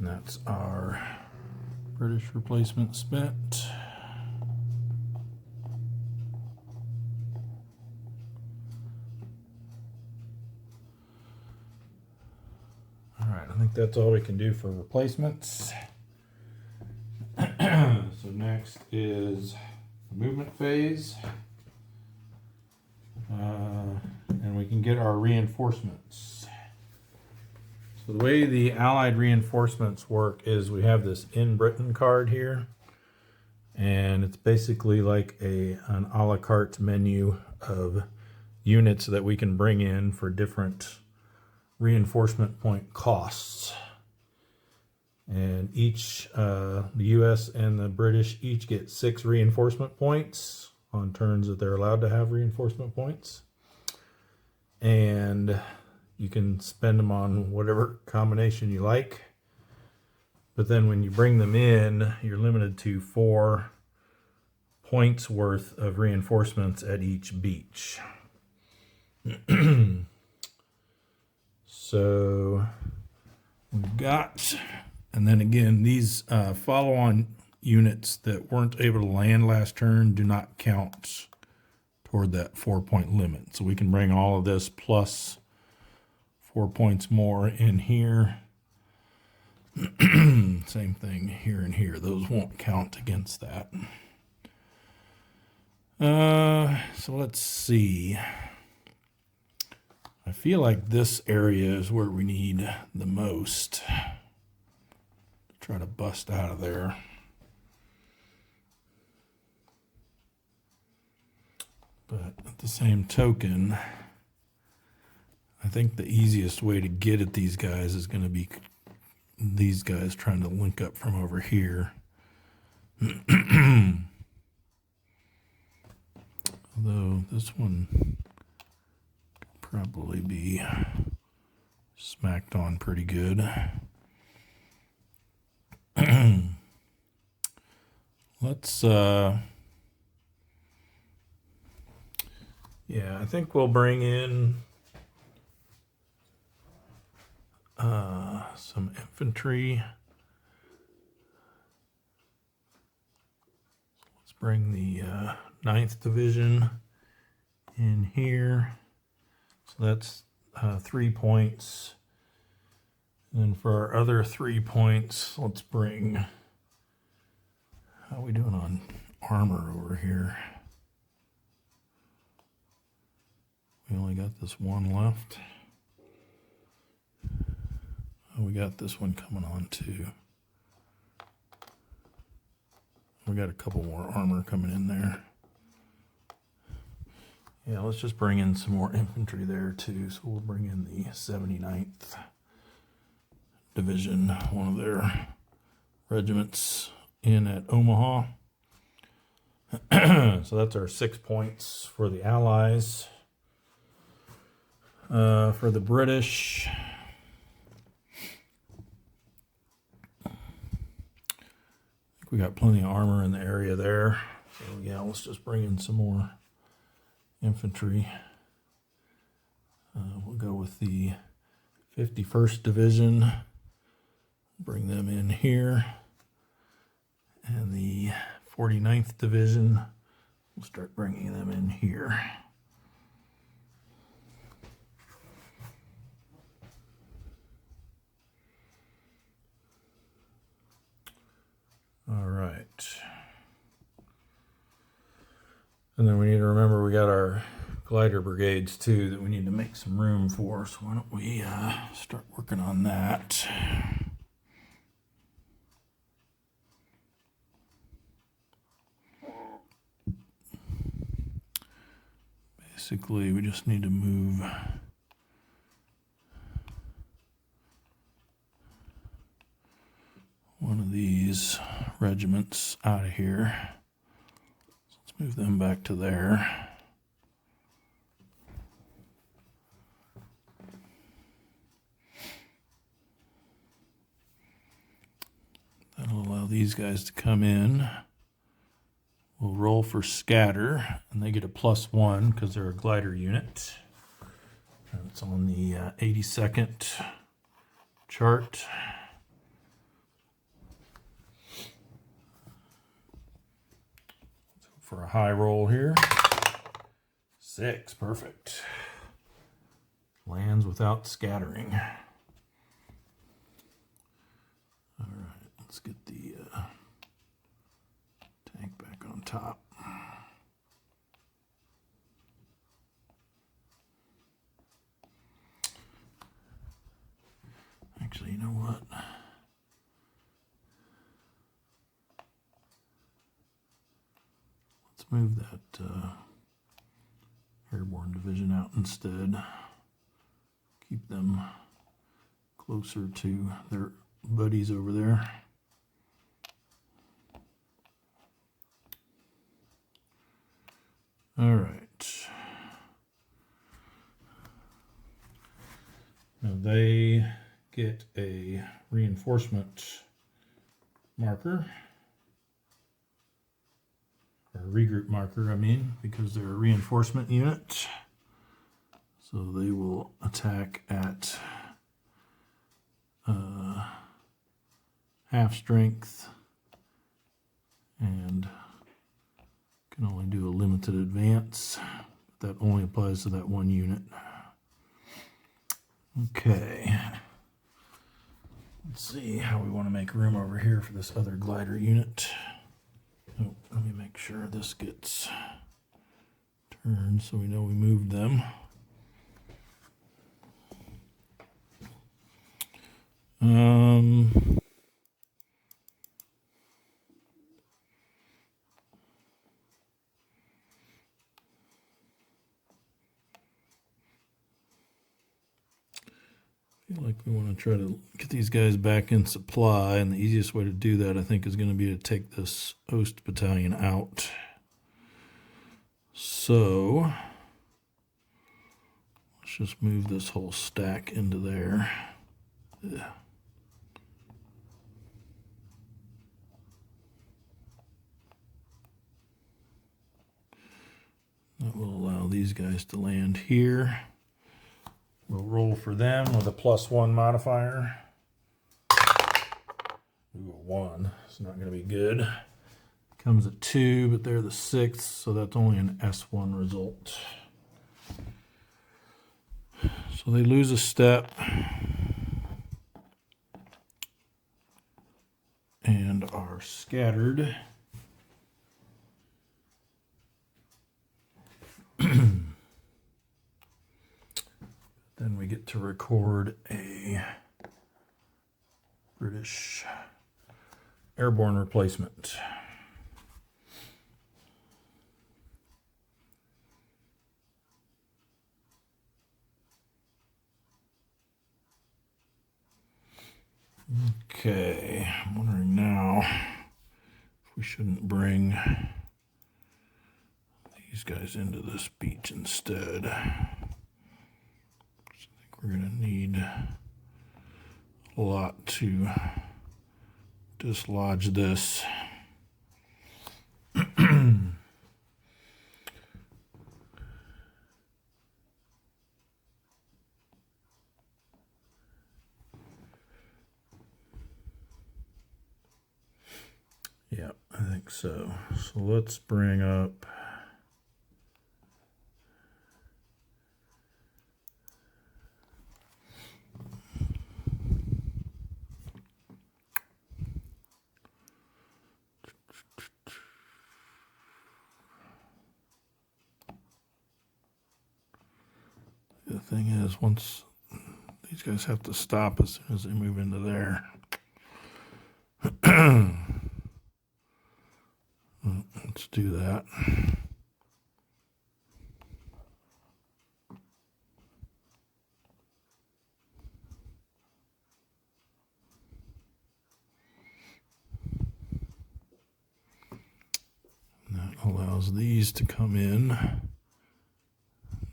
That's our British replacement spent. Alright, I think that's all we can do for replacements. So next is the movement phase. And we can get our reinforcements. So the way the Allied reinforcements work is we have this in Britain card here, and it's basically like an a la carte menu of units that we can bring in for different reinforcement point costs. And each, the US and the British each get 6 reinforcement points on turns that they're allowed to have reinforcement points. And you can spend them on whatever combination you like. But then when you bring them in, you're limited to 4 points worth of reinforcements at each beach. So we've got, and then again, these follow-on units that weren't able to land last turn do not count toward that 4-point limit. So we can bring all of this plus 4 points more in here. Same thing here and here. Those won't count against that. So let's see. I feel like this area is where we need the most. Try to bust out of there. But at the same token, I think the easiest way to get at these guys is going to be these guys trying to link up from over here. Although this one could probably be smacked on pretty good. Let's yeah, I think we'll bring in some infantry. Let's bring the 9th Division in here. So that's 3 points. And for our other 3 points, let's bring, how are we doing on armor over here? We only got this one left. Oh, we got this one coming on too. We got a couple more armor coming in there. Yeah, let's just bring in some more infantry there too. So we'll bring in the 79th Division, one of their regiments in at Omaha. So that's our 6 points for the Allies. For the British, I think we got plenty of armor in the area there. So yeah, let's just bring in some more infantry. We'll go with the 51st Division. Bring them in here. And the 49th Division, we'll start bringing them in here. All right. And then we need to remember we got our glider brigades too that we need to make some room for. So why don't we start working on that. Basically, we just need to move one of these regiments out of here. So let's move them back to there. That'll allow these guys to come in. We'll roll for scatter, and they get a +1 because they're a glider unit. And it's on the 82nd chart. So for a high roll here. 6, perfect. Lands without scattering. All right, let's get the tank back on top. Actually, you know what? Let's move that airborne division out instead. Keep them closer to their buddies over there. All right. Now they get a reinforcement marker, or a regroup marker, I mean, because they're a reinforcement unit. So they will attack at half strength and can only do a limited advance. That only applies to that one unit. Okay. Let's see how we want to make room over here for this other glider unit. Oh, let me make sure this gets turned so we know we moved them. I feel like we want to try to get these guys back in supply, and the easiest way to do that, I think, is going to be to take this Ost battalion out. So let's just move this whole stack into there. Yeah. That will allow these guys to land here. We'll roll for them with a +1 modifier. Ooh, a 1. It's not going to be good. Comes at 2, but they're the 6th, so that's only an S1 result. So they lose a step. And are scattered. Then we get to record a British airborne replacement. Okay, I'm wondering now if we shouldn't bring these guys into this beach instead. We're going to need a lot to dislodge this. Yeah, I think so. So let's bring up the thing is, once these guys have to stop as soon as they move into there. Let's do that. And that allows these to come in.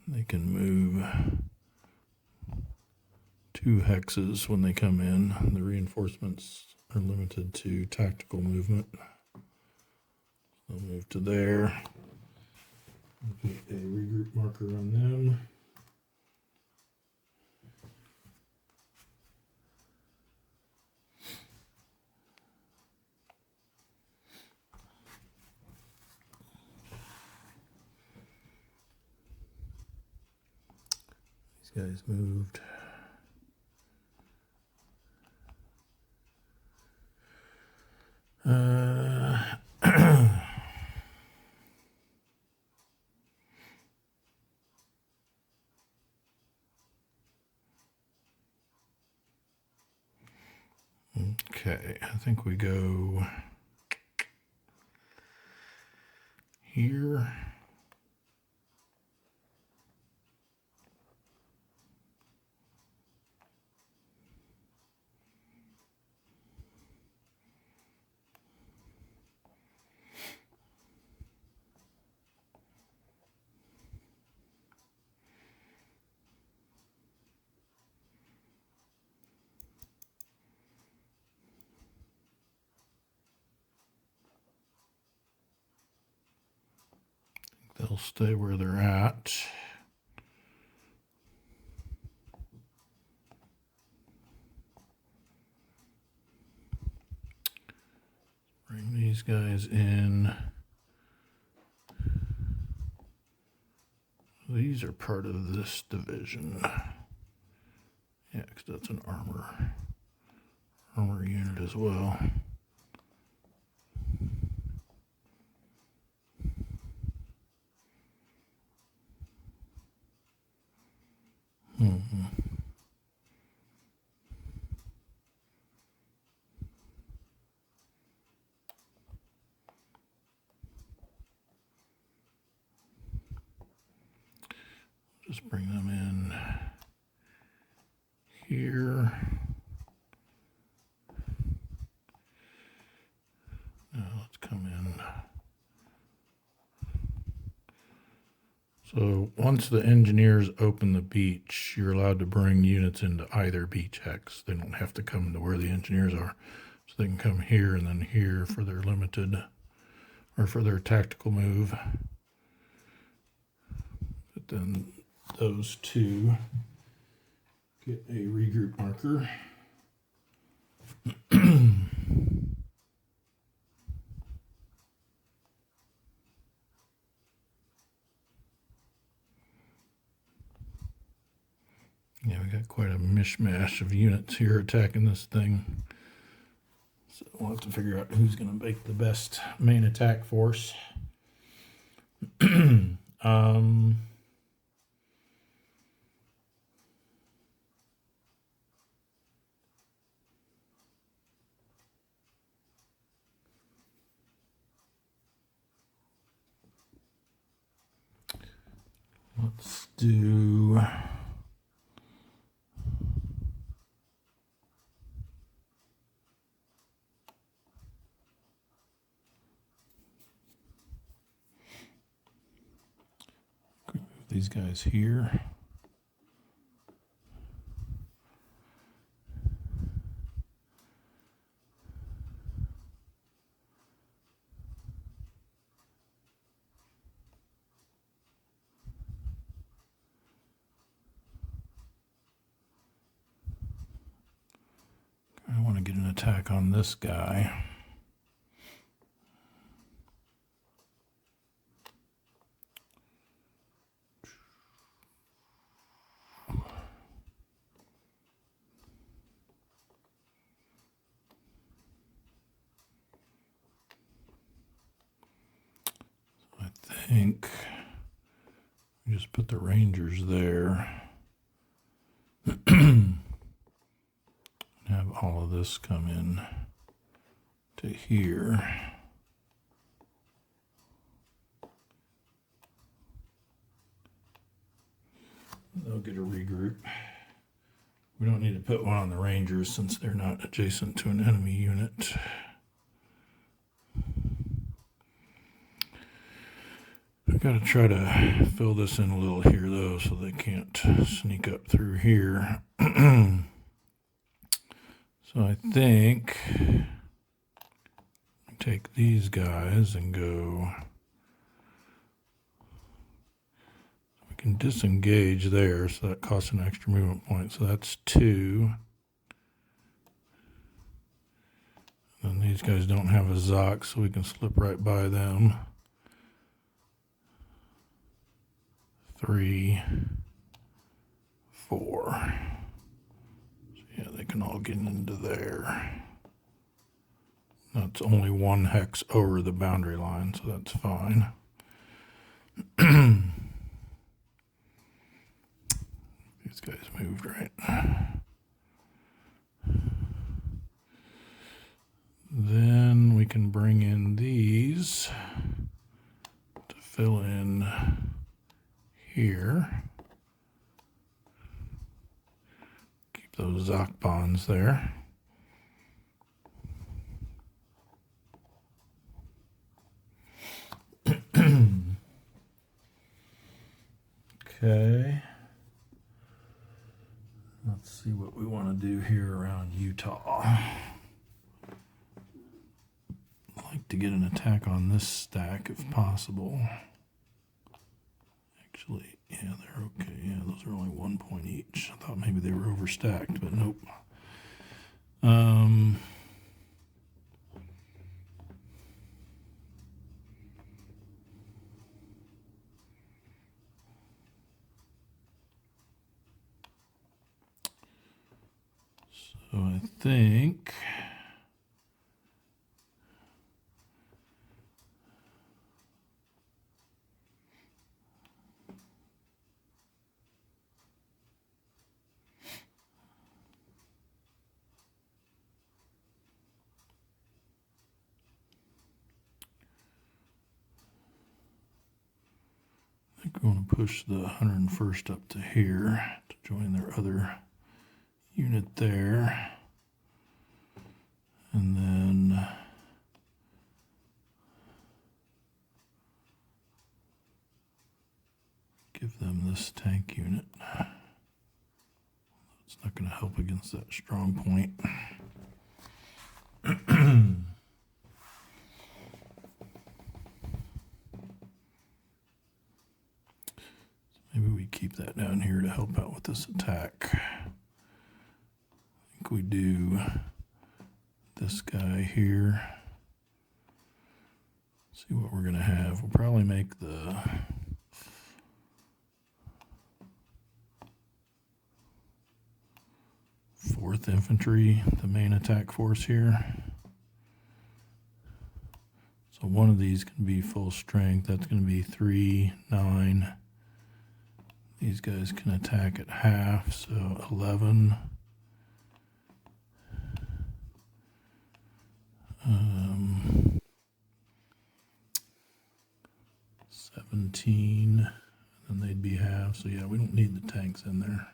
They can move 2 hexes when they come in. The reinforcements are limited to tactical movement. I'll move to there. Get a regroup marker on them. guys moved. Okay, I think we go here. They'll stay where they're at. Bring these guys in. These are part of this division. Yeah, because that's an armor unit as well. Just bring them in here. Now let's come in. So once the engineers open the beach, you're allowed to bring units into either beach hex. They don't have to come to where the engineers are. So they can come here and then here for their limited or for their tactical move. But then those two get a regroup marker. Yeah, we got quite a mishmash of units here attacking this thing. So we'll have to figure out who's going to make the best main attack force. Let's do... these guys here. I want to get an attack on this guy. I think we just put the Rangers there. Have all of this come in to here. They'll get a regroup. We don't need to put one on the Rangers since they're not adjacent to an enemy unit. I gotta try to fill this in a little here though so they can't sneak up through here. So I think take these guys and go. We can disengage there, so that costs an extra movement point. So that's 2. And these guys don't have a Zoc, so we can slip right by them. 3, 4. So yeah, they can all get into there. That's only 1 hex over the boundary line, so that's fine. These guys moved right. Then we can bring in these to fill in here. Keep those Zoc bonds there. Okay. Let's see what we want to do here around Utah. I'd like to get an attack on this stack if possible. Actually, yeah, they're okay. Yeah, those are only 1 point each. I thought maybe they were overstacked, but nope. So I think we're going to push the 101st up to here to join their other unit there. And then give them this tank unit. It's not going to help against that strong point. Maybe we keep that down here to help out with this attack. I think we do this guy here. See what we're going to have. We'll probably make the Fourth Infantry the main attack force here. So one of these can be full strength. That's going to be 3, 9. These guys can attack at half, so 11. 17, and then they'd be half. So yeah, we don't need the tanks in there.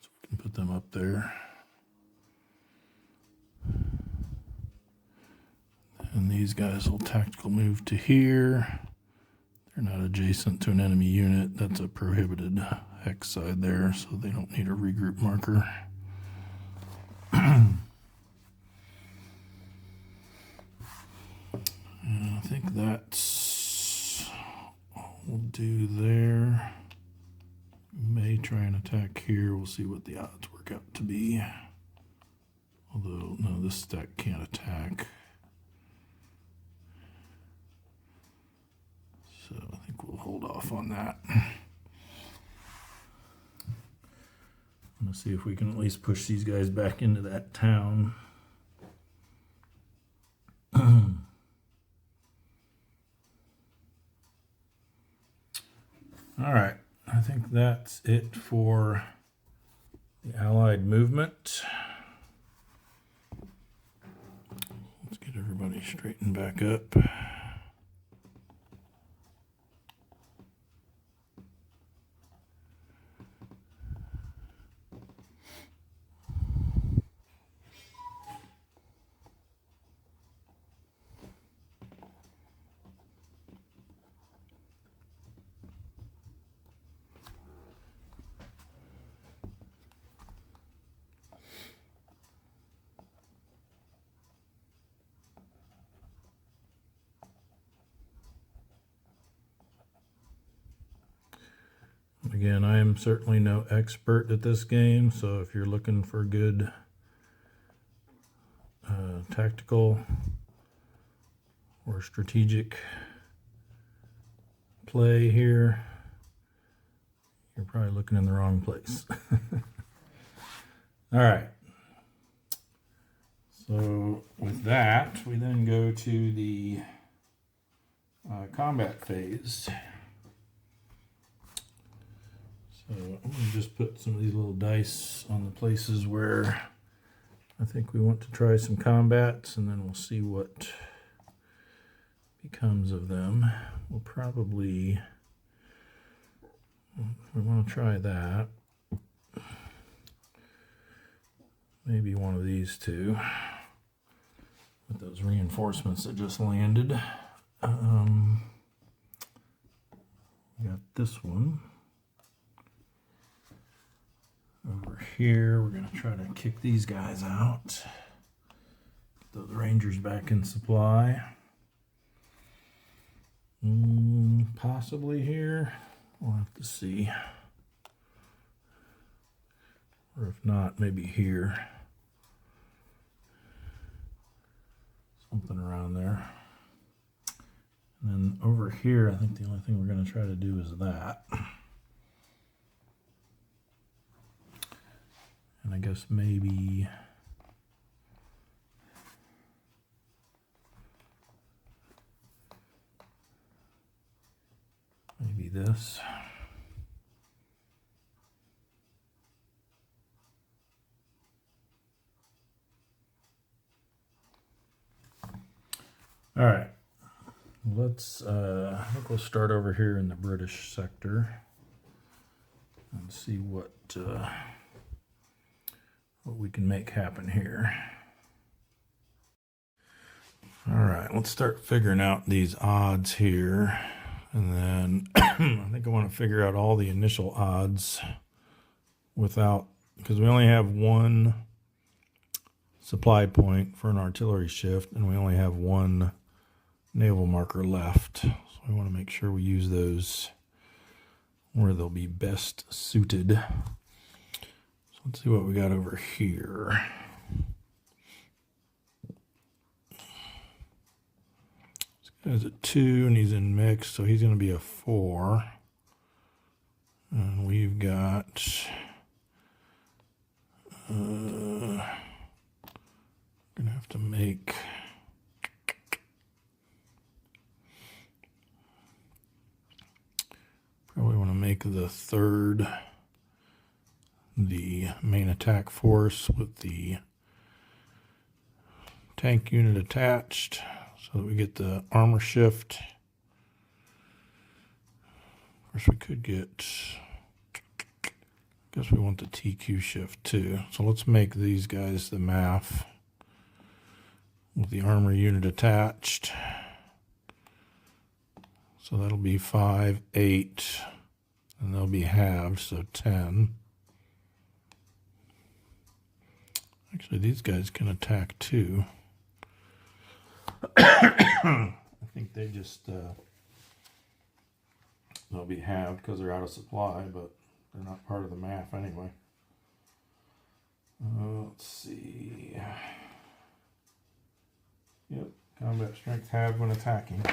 So we can put them up there. And these guys will tactical move to here. They're not adjacent to an enemy unit. That's a prohibited hex side there, so they don't need a regroup marker. And I think that's all we'll do there. May try and attack here. We'll see what the odds work out to be. Although, no, this stack can't attack. So I think we'll hold off on that. I'm going to see if we can at least push these guys back into that town. All right, I think that's it for the Allied movement. Let's get everybody straightened back up. Again, I am certainly no expert at this game, so if you're looking for good tactical or strategic play here, you're probably looking in the wrong place. All right. So with that, we then go to the combat phase. So I'm going to just put some of these little dice on the places where I think we want to try some combats, and then we'll see what becomes of them. We'll probably, we want to try that. Maybe one of these two with those reinforcements that just landed. We got this one. Over here, we're going to try to kick these guys out. Get those Rangers back in supply. Possibly here. We'll have to see. Or if not, maybe here. Something around there. And then over here, I think the only thing we're going to try to do is that. And I guess maybe this. All right. Let's I think we'll start over here in the British sector and see what we can make happen here. All right, let's start figuring out these odds here. And then I think I want to figure out all the initial odds without, because we only have one supply point for an artillery shift, and we only have one naval marker left. So we want to make sure we use those where they'll be best suited. So let's see what we got over here. This guy's a 2 and he's in mix, so he's going to be a 4. And we've got going to have to make probably want to make the 3rd the main attack force with the tank unit attached so that we get the armor shift. Of course, we could get, I guess we want the TQ shift too. So let's make these guys the MAF with the armor unit attached. So that'll be 5, 8, and they'll be halved, so 10. Actually, these guys can attack too. I think they just, they'll be halved because they're out of supply, but they're not part of the MAF anyway. Let's see. Yep, combat strength halved when attacking.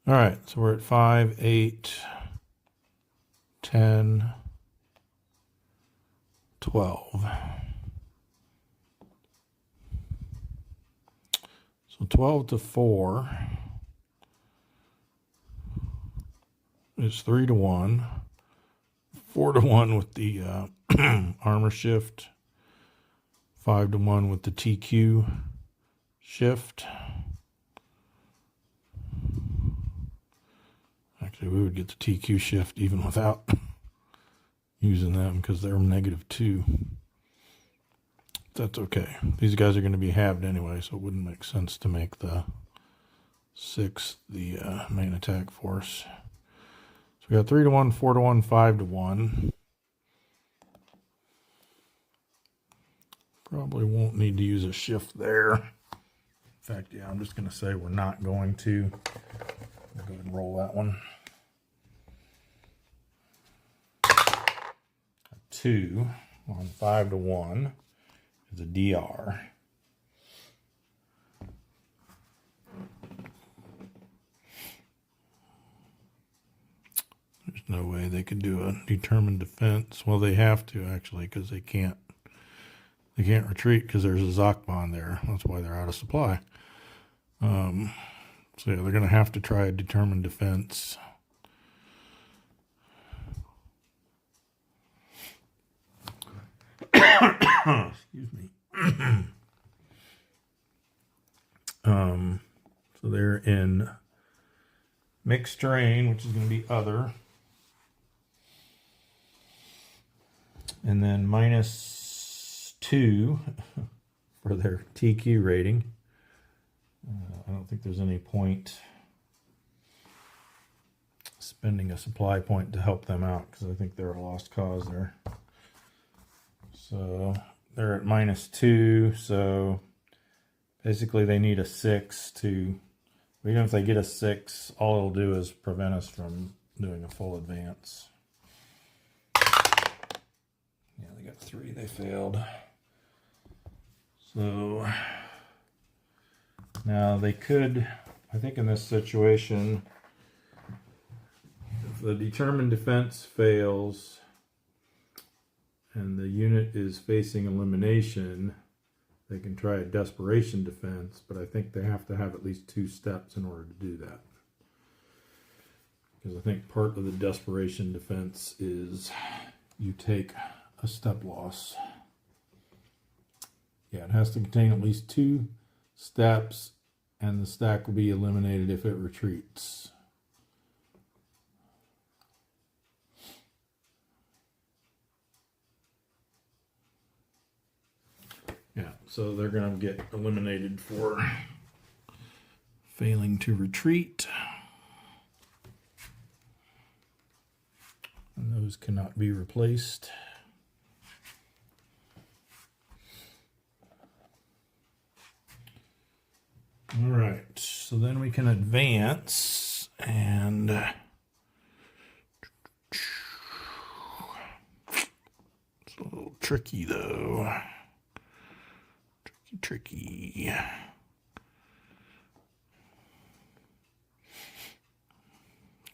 All right, so we're at 5, 8, 10, 12. So 12 to 4 is 3 to 1. 4 to 1 with the armor shift. 5 to 1 with the TQ shift. Actually, we would get the TQ shift even without using them because they're -2. That's okay. These guys are going to be halved anyway, so it wouldn't make sense to make the 6th the main attack force. So we got 3 to 1, 4 to 1, 5 to 1. Probably won't need to use a shift there. In fact, yeah, I'm just going to say we're not going to. I'll go ahead and roll that one. 2 on 5 to 1 is a DR. no way they could do a determined defense. Well, they have to actually, because they can't retreat because there's a Zoc bond there. That's why they're out of supply. So yeah, they're going to have to try a determined defense. Excuse me. So they're in mixed terrain, which is going to be other. And then -2 for their TQ rating. I don't think there's any point spending a supply point to help them out because I think they're a lost cause there. So they're at -2, so basically they need a 6 to, even if they get a 6, all it'll do is prevent us from doing a full advance. Yeah, they got 3, they failed. So now they could, I think in this situation, if the determined defense fails and the unit is facing elimination, they can try a desperation defense, but I think they have to have at least 2 steps in order to do that. Because I think part of the desperation defense is you take a step loss. Yeah, it has to contain at least 2 steps, and the stack will be eliminated if it retreats. Yeah, so they're going to get eliminated for failing to retreat. And those cannot be replaced. All right, so then we can advance, and it's a little tricky though. Tricky.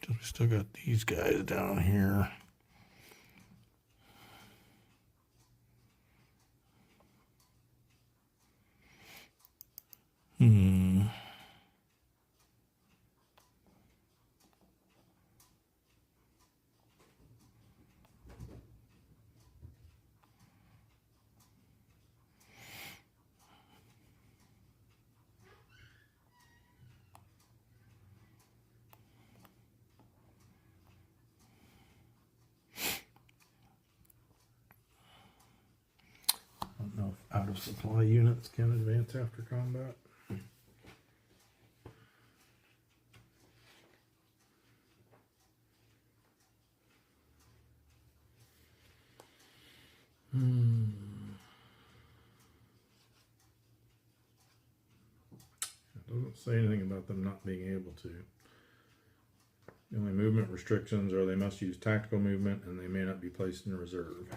We still got these guys down here. I don't know if out of supply units can advance after combat. It doesn't say anything about them not being able to. The only movement restrictions are they must use tactical movement and they may not be placed in reserve.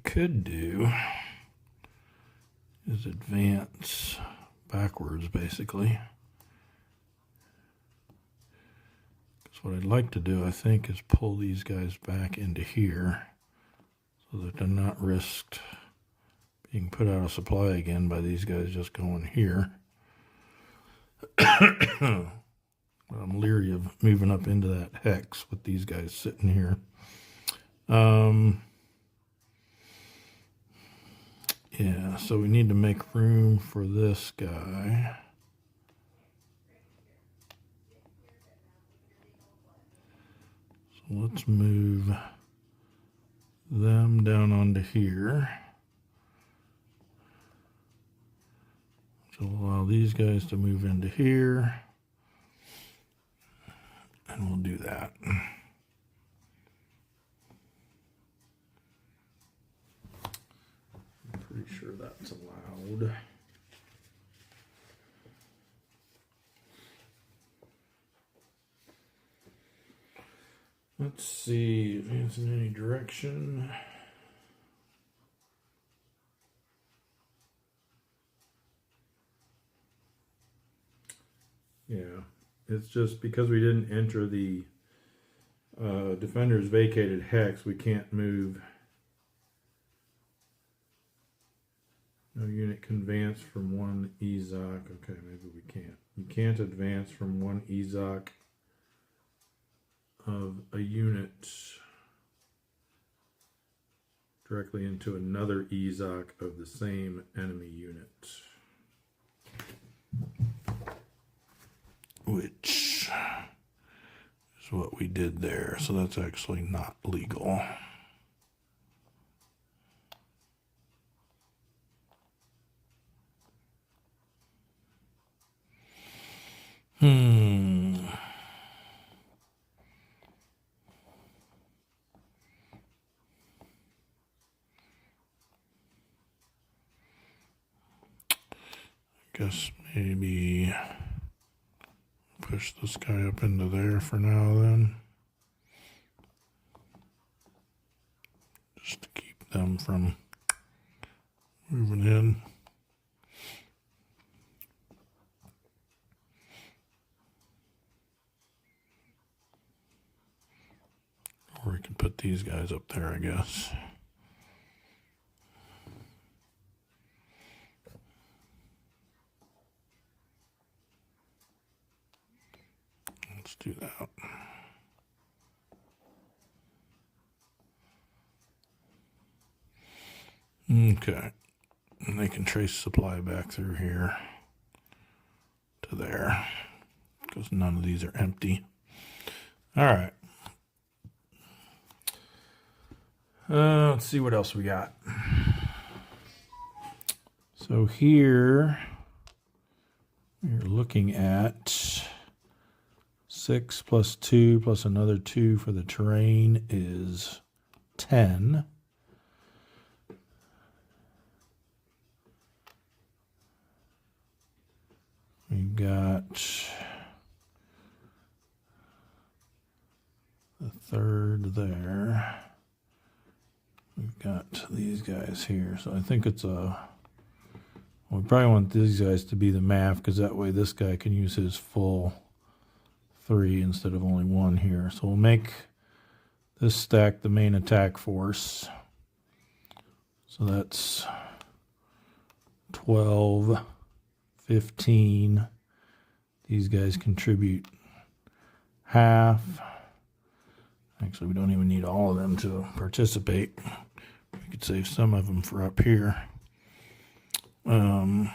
Could do is advance backwards, basically. Because what I'd like to do, I think, is pull these guys back into here so that they're not risked being put out of supply again by these guys just going here. But I'm leery of moving up into that hex with these guys sitting here. Yeah, so we need to make room for this guy. So let's move them down onto here. So allow these guys to move into here. And we'll do that. I'm pretty sure that's allowed. Let's see, advance in any direction. Yeah, it's just because we didn't enter the defender's vacated hex, we can't move. No unit can advance from one EZOC. Okay, maybe we can't. You can't advance from one EZOC of a unit directly into another EZOC of the same enemy unit. Which is what we did there. So that's actually not legal. Guess maybe push this guy up into there for now then. Just to keep them from moving in. Or we can put these guys up there, I guess. Let's do that. Okay. And they can trace supply back through here to there, because none of these are empty. All right. Let's see what else we got. So here we're looking at 6 plus 2 plus another 2 for the terrain is 10. We've got the third there. We've got these guys here. So I think it's we probably want these guys to be the MAF, because that way this guy can use his full 3 instead of only 1 here. So we'll make this stack the main attack force. So that's 12, 15. These guys contribute half. Actually, we don't even need all of them to participate. We could save some of them for up here. So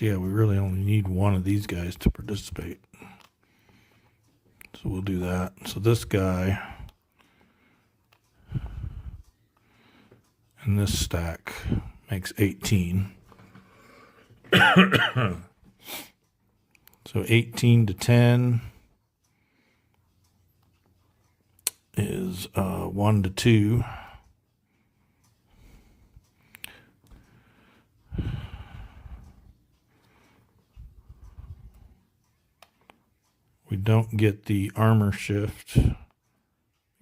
yeah, we really only need one of these guys to participate. So we'll do that. So this guy and this stack makes 18. So 18 to 10 is 1 to 2. We don't get the armor shift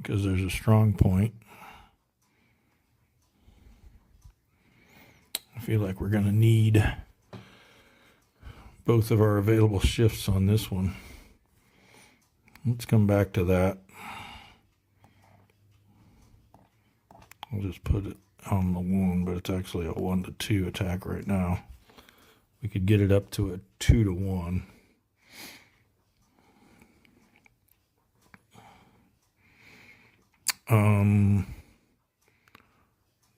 because there's a strong point. I feel like we're going to need both of our available shifts on this one. Let's come back to that. I'll just put it on the wound, but it's actually a 1 to 2 attack right now. we could get it up to a 2-to-1.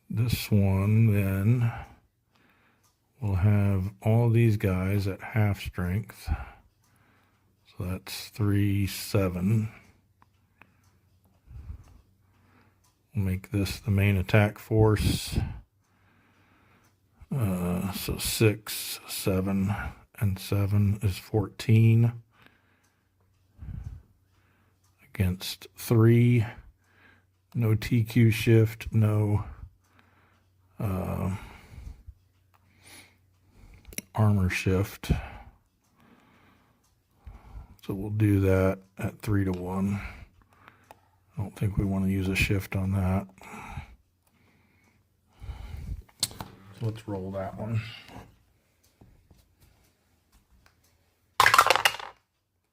This one then will have all these guys at half strength. So that's 3, 7. We'll make this the main attack force. So 6, 7, and 7 is 14. Against 3. No TQ shift, no armor shift. So we'll do that at 3-to-1. I don't think we want to use a shift on that. So let's roll that one.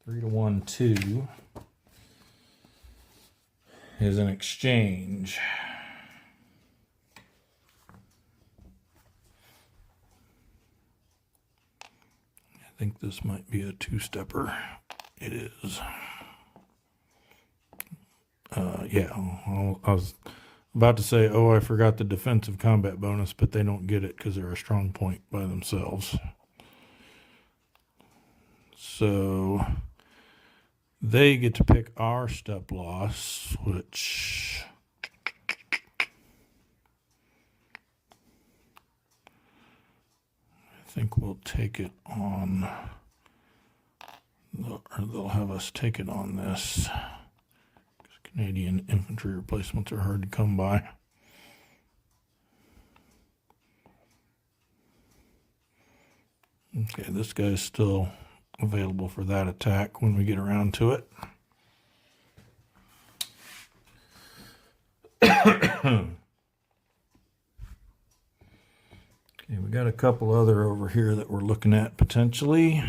3-to-1, 2 is an exchange. I think this might be a 2-stepper. It is. Yeah, I was about to say, oh, I forgot the defensive combat bonus, but they don't get it because they're a strong point by themselves. So they get to pick our step loss, which I think we'll take it on, or they'll have us take it on this. Canadian infantry replacements are hard to come by. Okay, this guy's still available for that attack when we get around to it. Okay, we got a couple other over here that we're looking at potentially.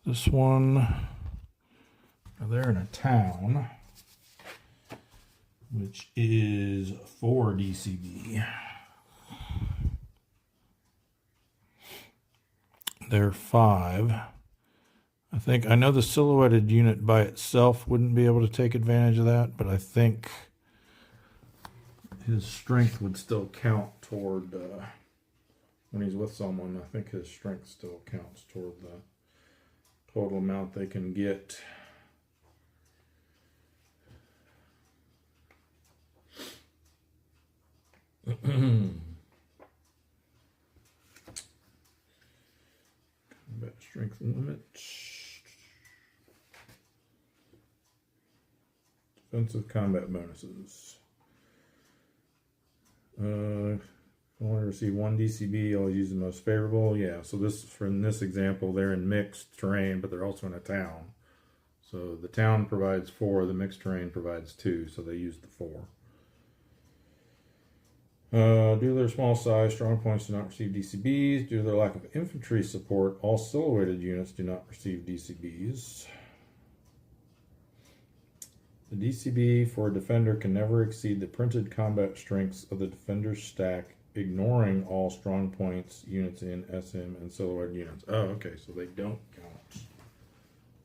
This one, they're in a town, which is 4 DCB. They're 5. I know the silhouetted unit by itself wouldn't be able to take advantage of that, but I think his strength would still count toward, when he's with someone, I think his strength still counts toward the total amount they can get. Combat strength limit. Defensive combat bonuses. If I want to receive 1 DCB, I'll use the most favorable. Yeah, so this, from this example, they're in mixed terrain, but they're also in a town. So the town provides 4, the mixed terrain provides 2, so they use the 4. Due to their small size, strong points do not receive DCBs. Due to their lack of infantry support, all silhouetted units do not receive DCBs. The DCB for a defender can never exceed the printed combat strengths of the defender's stack, ignoring all strong points units in SM and silhouetted units. Oh, okay, so they don't count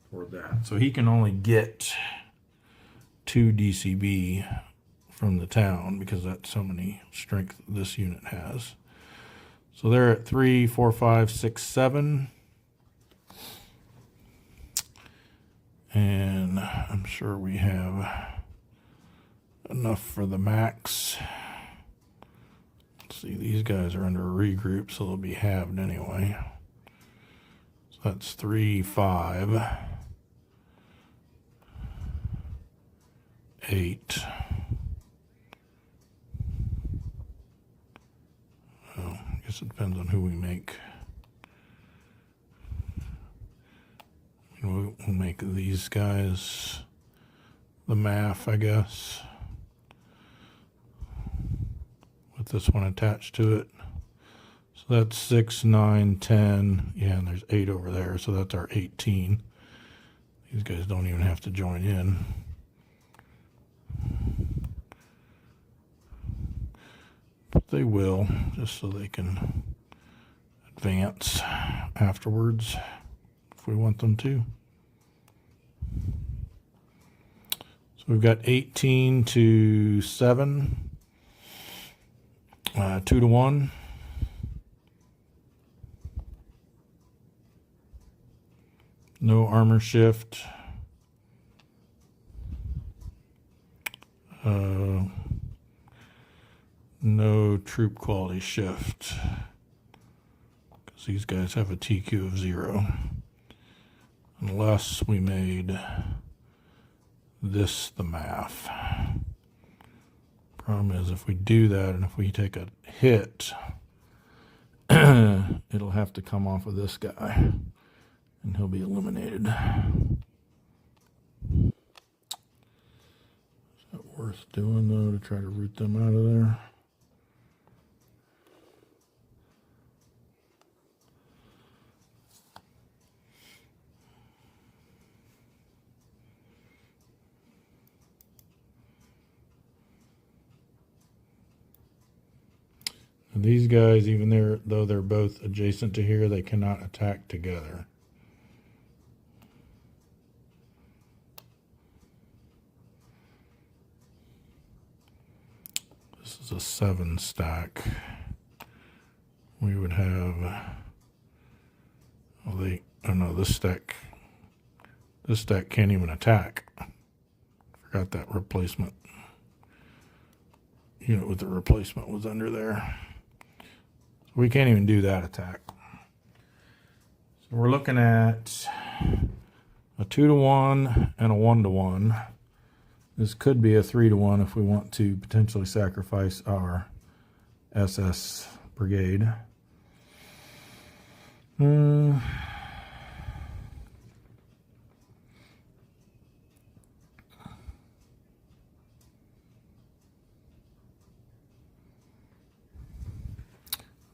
toward that. So he can only get 2 DCB from the town because that's how many strength this unit has. So they're at 3, 4, 5, 6, 7. And I'm sure we have enough for the max. Let's see, these guys are under a regroup, so they'll be halved anyway. So that's 3, 5, 8. Well, I guess it depends on who we make. We'll make these guys the MAF, I guess, with this one attached to it. So that's 6, 9, 10. Yeah, and there's 8 over there, so that's our 18. These guys don't even have to join in. But they will, just so they can advance afterwards if we want them to. So we've got 18 to 7, 2 to 1. No armor shift. No troop quality shift, because these guys have a TQ of 0. Unless we made this the MAF. Problem is, if we do that and if we take a hit, it'll have to come off of this guy and he'll be eliminated. Is that worth doing though, to try to root them out of there? And these guys, even though they're both adjacent to here, they cannot attack together. This is a 7 stack. We would have, this stack can't even attack. Forgot that replacement unit with the replacement was under there. So we can't even do that attack. So we're looking at a 2 to 1 and a 1 to 1. This could be a 3 to 1 if we want to potentially sacrifice our SS brigade. I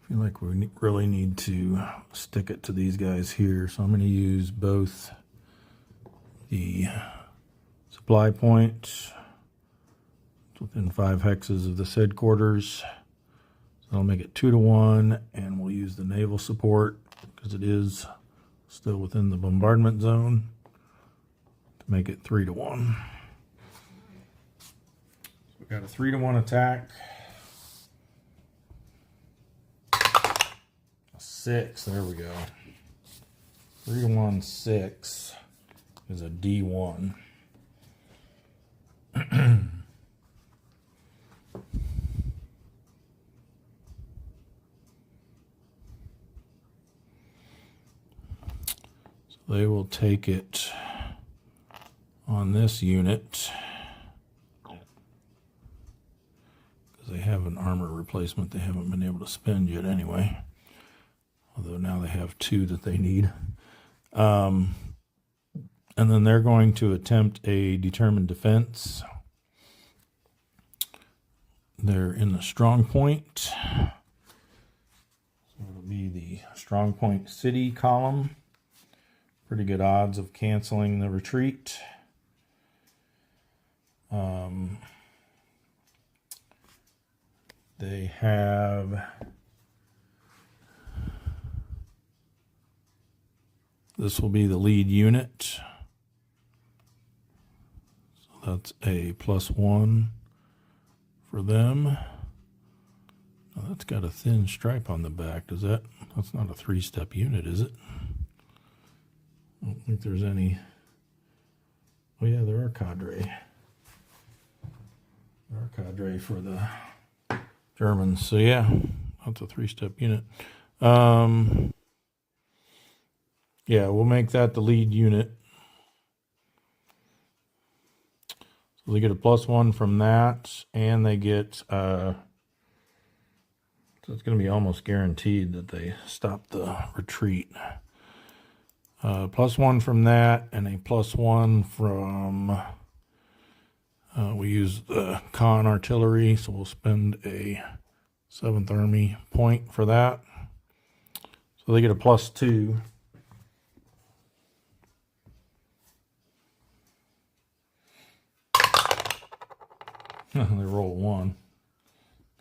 feel like we really need to stick it to these guys here, so I'm going to use both the supply point within 5 hexes of this headquarters. So I'll make it 2 to 1, and we'll use the naval support because it is still within the bombardment zone to make it 3 to 1. So we've got a 3 to 1 attack. 6, there we go. 3 to 1, 6 is a D1. So they will take it on this unit because they have an armor replacement they haven't been able to spend yet anyway. Although now they have 2 that they need. And then they're going to attempt a determined defense. They're in the strong point. So it'll be the strong point city column. Pretty good odds of canceling the retreat. They have... This will be the lead unit. So that's a +1 for them. Now that's got a thin stripe on the back. That's not a 3-step unit, is it? I don't think there's any. Oh yeah, there are cadre. There are cadre for the Germans. So yeah, that's a 3-step unit. Yeah, we'll make that the lead unit. So they get a +1 from that, and they get, so it's going to be almost guaranteed that they stop the retreat. +1 from that, and a +1 from, we use the Con artillery, so we'll spend a 7th Army point for that. So they get a +2. They roll 1.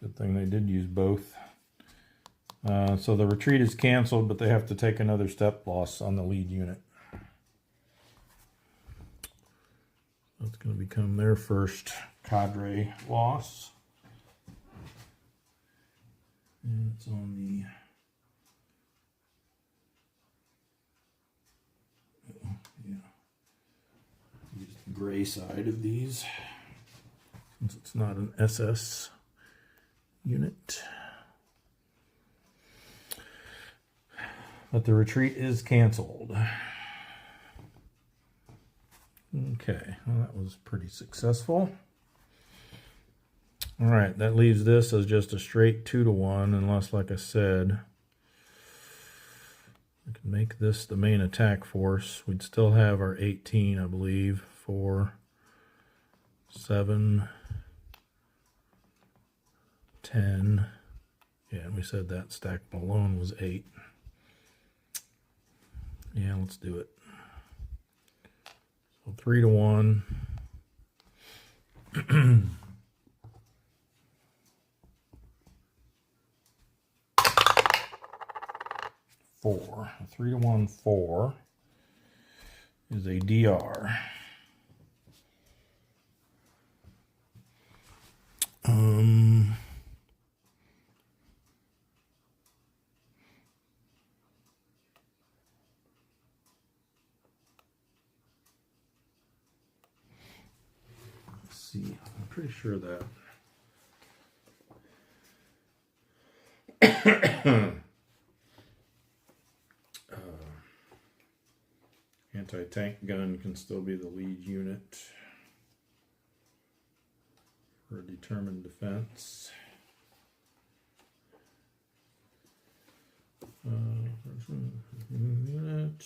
Good thing they did use both. So the retreat is canceled, but they have to take another step loss on the lead unit. That's going to become their first cadre loss. And it's on the gray side of these, since it's not an SS unit. But the retreat is canceled. Okay, well, that was pretty successful. All right, that leaves this as just a straight 2-to-1, unless, like I said, we can make this the main attack force. We'd still have our 18, I believe. 4, 7, 10. Yeah, and we said that stack alone was 8. Yeah, let's do it. So 3-to-1. 4. A 3-to-1 4 is a DR. Let's see. I'm pretty sure that anti-tank gun can still be the lead unit for a determined defense. Unit.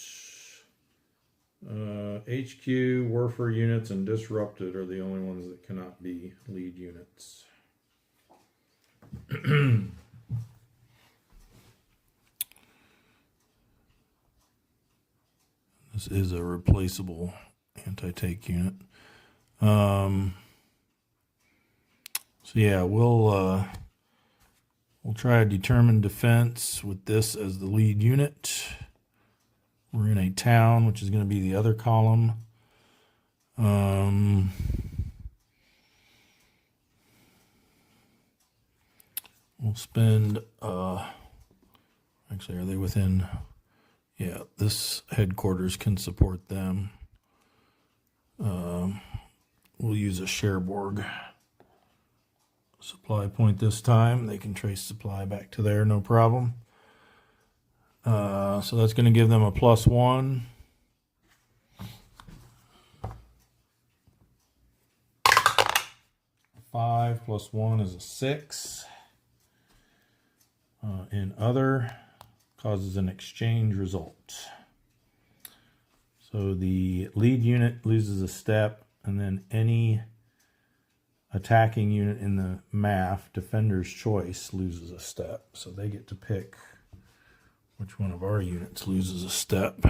HQ, Warfare units, and Disrupted are the only ones that cannot be lead units. This is a replaceable anti-tank unit. So yeah, we'll try a determined defense with this as the lead unit. We're in a town, which is going to be the other column. We'll spend, actually, are they within? Yeah, this headquarters can support them. We'll use a Cherbourg supply point this time. They can trace supply back to there, no problem. So that's going to give them a +1. Five plus 1 is a 6. In other, causes an exchange result. So the lead unit loses a step, and then any attacking unit in the MAF, Defender's Choice, loses a step. So they get to pick which one of our units loses a step.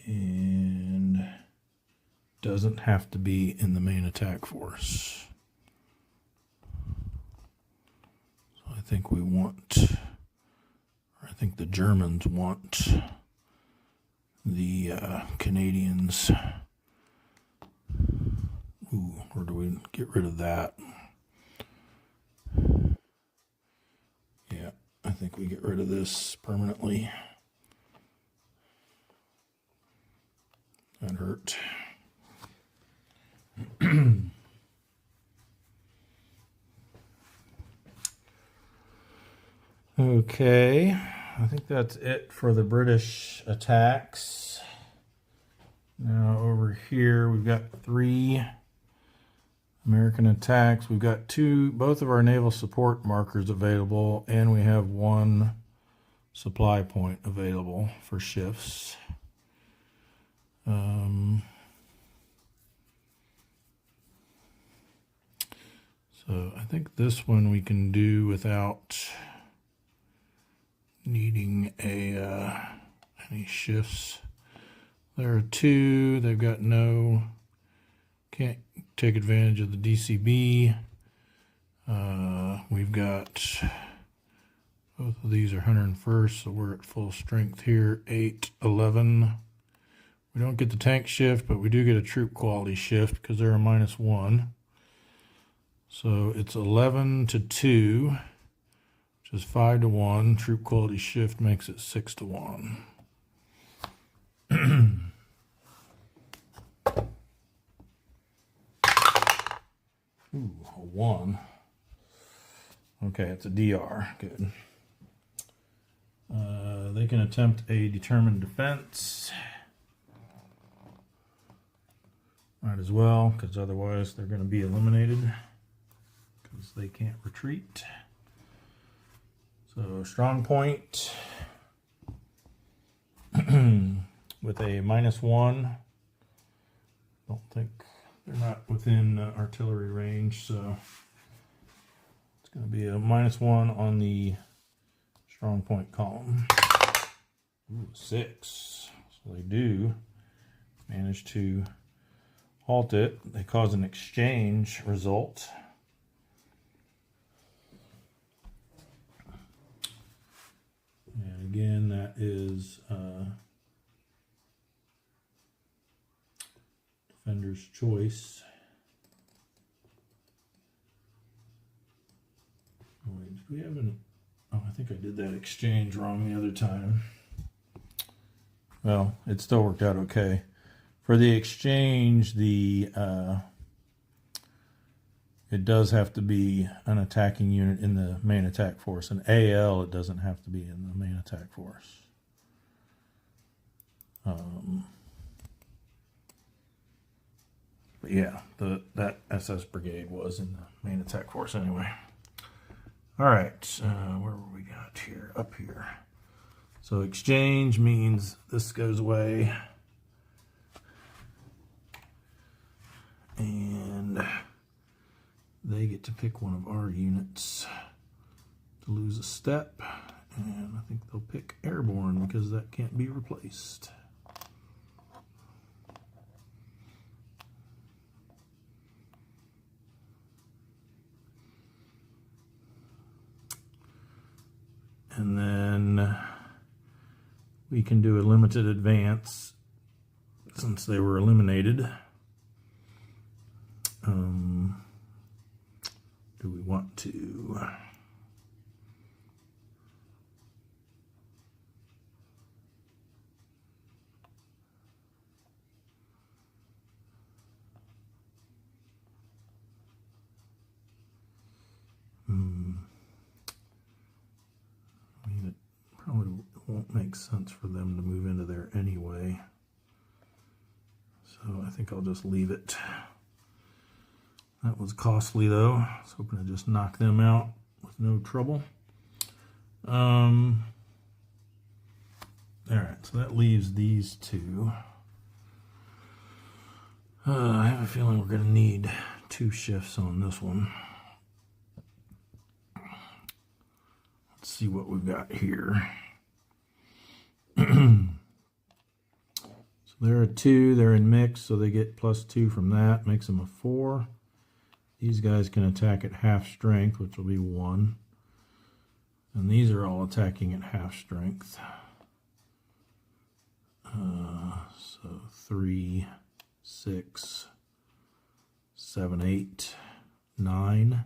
And doesn't have to be in the main attack force. So I think we want, or I think the Germans want the Canadians. Ooh, or do we get rid of that? Yeah, I think we get rid of this permanently. That hurt. Okay, I think that's it for the British attacks. Now over here we've got 3 American attacks. We've got both of our naval support markers available, and we have 1 supply point available for shifts. So I think this one we can do without needing any shifts. There are two. They've got can't take advantage of the DCB. We've got both of these are 101st, so we're at full strength here. 8, 11. We don't get the tank shift, but we do get a troop quality shift because they're a -1. So it's 11 to 2, which is 5 to 1. Troop quality shift makes it 6 to 1. Ooh, a 1. Okay, it's a DR. Good. They can attempt a determined defense. Might as well, because otherwise they're going to be eliminated because they can't retreat. So strong point with a -1. Don't think they're not within artillery range, so it's going to be a -1 on the strong point column. Ooh, 6. So they do manage to halt it. They cause an exchange result. And again, that is defender's choice. Oh, wait, did we have an... Oh, I think I did that exchange wrong the other time. Well, it still worked out okay. For the exchange, it does have to be an attacking unit in the main attack force. An AL, it doesn't have to be in the main attack force. But yeah, that SS brigade was in the main attack force anyway. All right, where were we got here? Up here. So exchange means this goes away. And they get to pick one of our units to lose a step. And I think they'll pick airborne because that can't be replaced. And then we can do a limited advance since they were eliminated. Do we want to? I mean, it probably won't make sense for them to move into there anyway. So I think I'll just leave it. That was costly though. I was hoping to just knock them out with no trouble. All right, so that leaves these two. I have a feeling we're going to need 2 shifts on this one. Let's see what we've got here. So there are 2. They're in mix, so they get +2 from that. Makes them a 4. These guys can attack at half strength, which will be 1. And these are all attacking at half strength. So 3, 6, 7, 8, 9.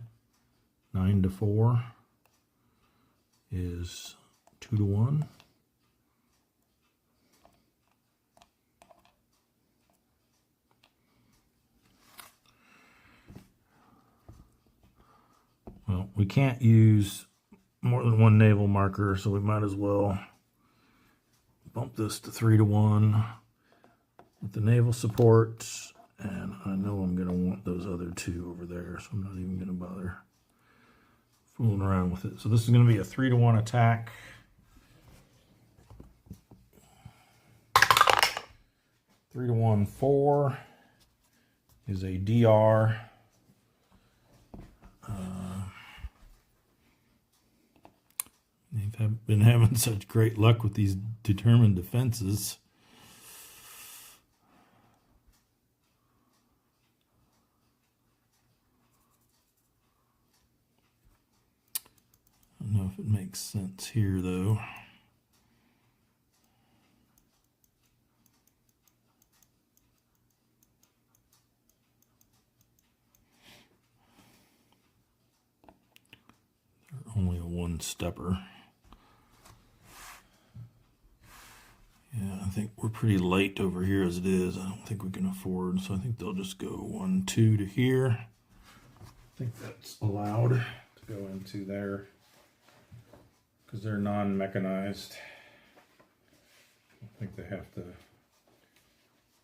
9 to 4 is 2 to 1. Well, we can't use more than 1 naval marker, so we might as well bump this to 3 to 1 with the naval support. And I know I'm going to want those other 2 over there, so I'm not even going to bother fooling around with it. So this is going to be a 3 to 1 attack. 3 to 1, 4 is a DR. I've been having such great luck with these determined defenses. I don't know if it makes sense here, though. They're only a one-stepper. Yeah, I think we're pretty late over here as it is. I don't think we can afford, so I think they'll just go 1, 2 to here. I think that's allowed to go into there because they're non-mechanized. I don't think they have to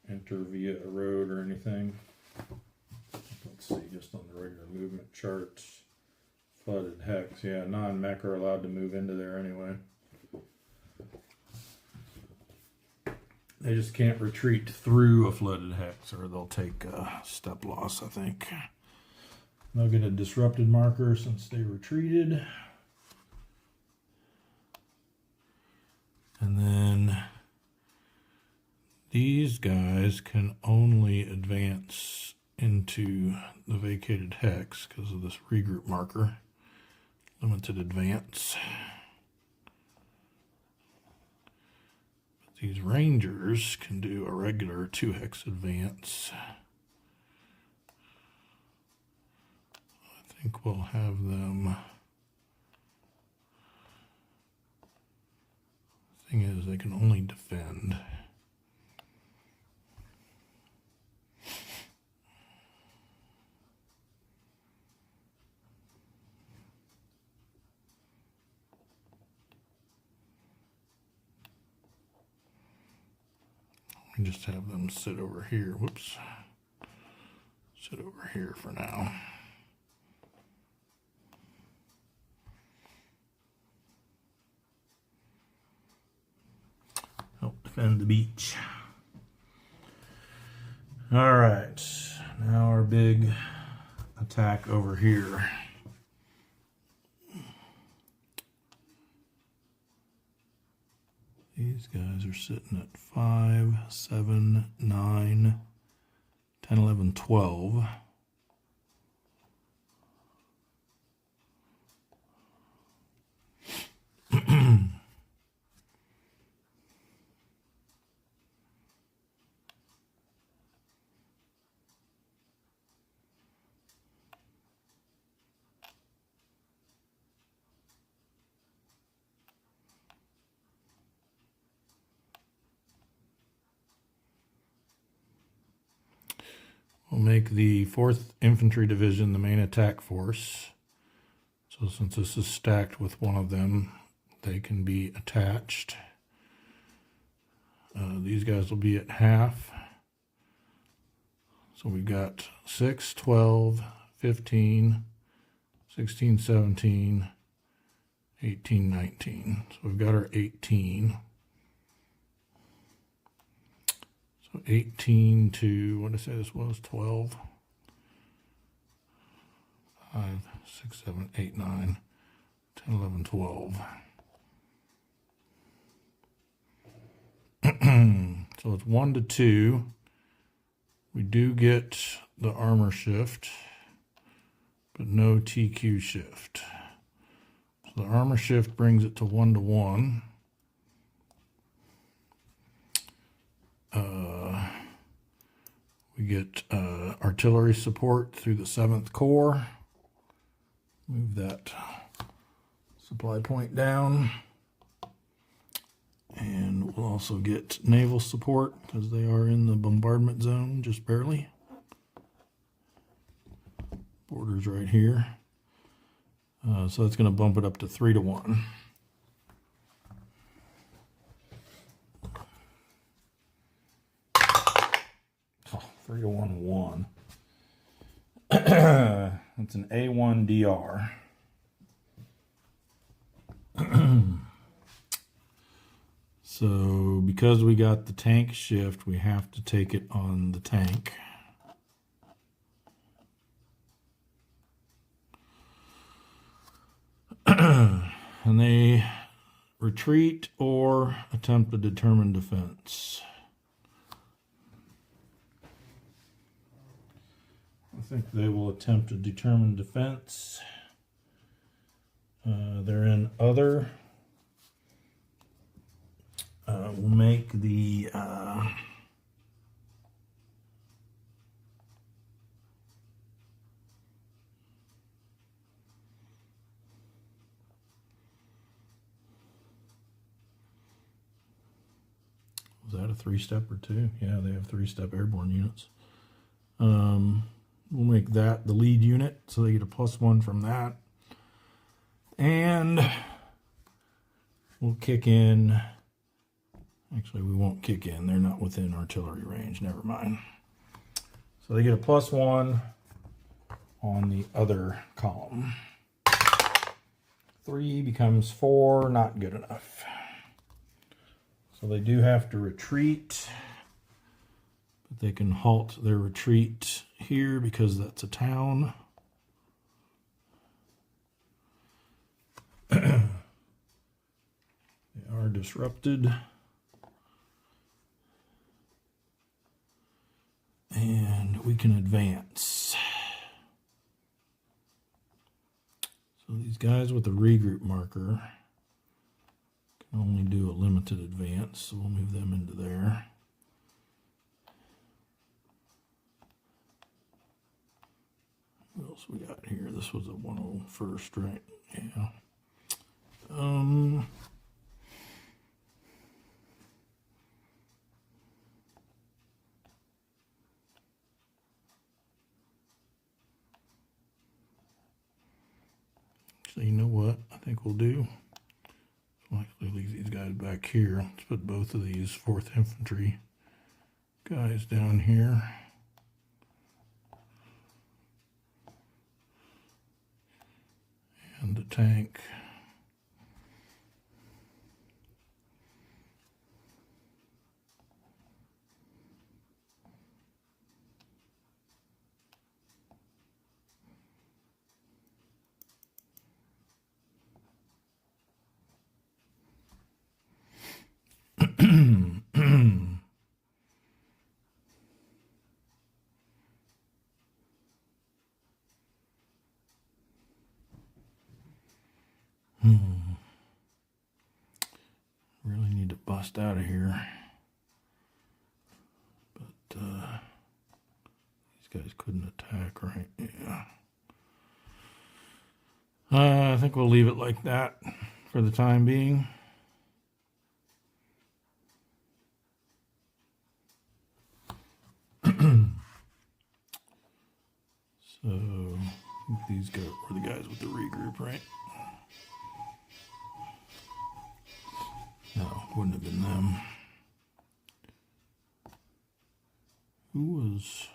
enter via a road or anything. Let's see, just on the regular movement charts. Flooded hex, yeah, non-mech are allowed to move into there anyway. They just can't retreat through a flooded hex or they'll take step loss, I think. They'll get a disrupted marker since they retreated. And then these guys can only advance into the vacated hex because of this regroup marker. Limited advance. These rangers can do a regular 2-hex advance. I think we'll have them. The thing is, they can only defend. Just have them sit over here. Whoops. Sit over here for now. Help defend the beach. All right. Now our big attack over here. These guys are sitting at 5, 7, 9, 10, 11, 12. We'll make the 4th Infantry Division the main attack force. So since this is stacked with one of them, they can be attached. These guys will be at half. So we've got 6, 12, 15, 16, 17, 18, 19. So we've got our 18. So 18 to, what did I say this was? 12, 5, 6, 7, 8, 9, 10, 11, 12. So it's 1 to 2. We do get the armor shift, but no TQ shift. So the armor shift brings it to 1 to 1. We get artillery support through the 7th Corps. Move that supply point down. And we'll also get naval support because they are in the bombardment zone, just barely. Border's right here. So that's going to bump it up to 3 to 1. Oh, 3 to 1, 1. That's an A1DR. So because we got the tank shift, we have to take it on the tank. And they retreat or attempt a determined defense. I think they will attempt a determined defense. They're in other. We'll make the was that a 3-step or 2? Yeah, they have 3-step airborne units. We'll make that the lead unit, so they get a +1 from that. And we'll kick in. Actually, we won't kick in. They're not within artillery range. Never mind. So they get a +1 on the other column. 3 becomes 4. Not good enough. So they do have to retreat. But they can halt their retreat here because that's a town. They are disrupted. And we can advance. So these guys with the regroup marker can only do a limited advance, so we'll move them into there. What else we got here? This was a 101st, right? Yeah. So you know what I think we'll do? We'll actually leave these guys back here. Let's put both of these 4th Infantry guys down here. And the tank. Really need to bust out of here. But these guys couldn't attack, right? Yeah. I think we'll leave it like that for the time being. So these guys were the guys with the regroup, right? No, wouldn't have been them. Who was...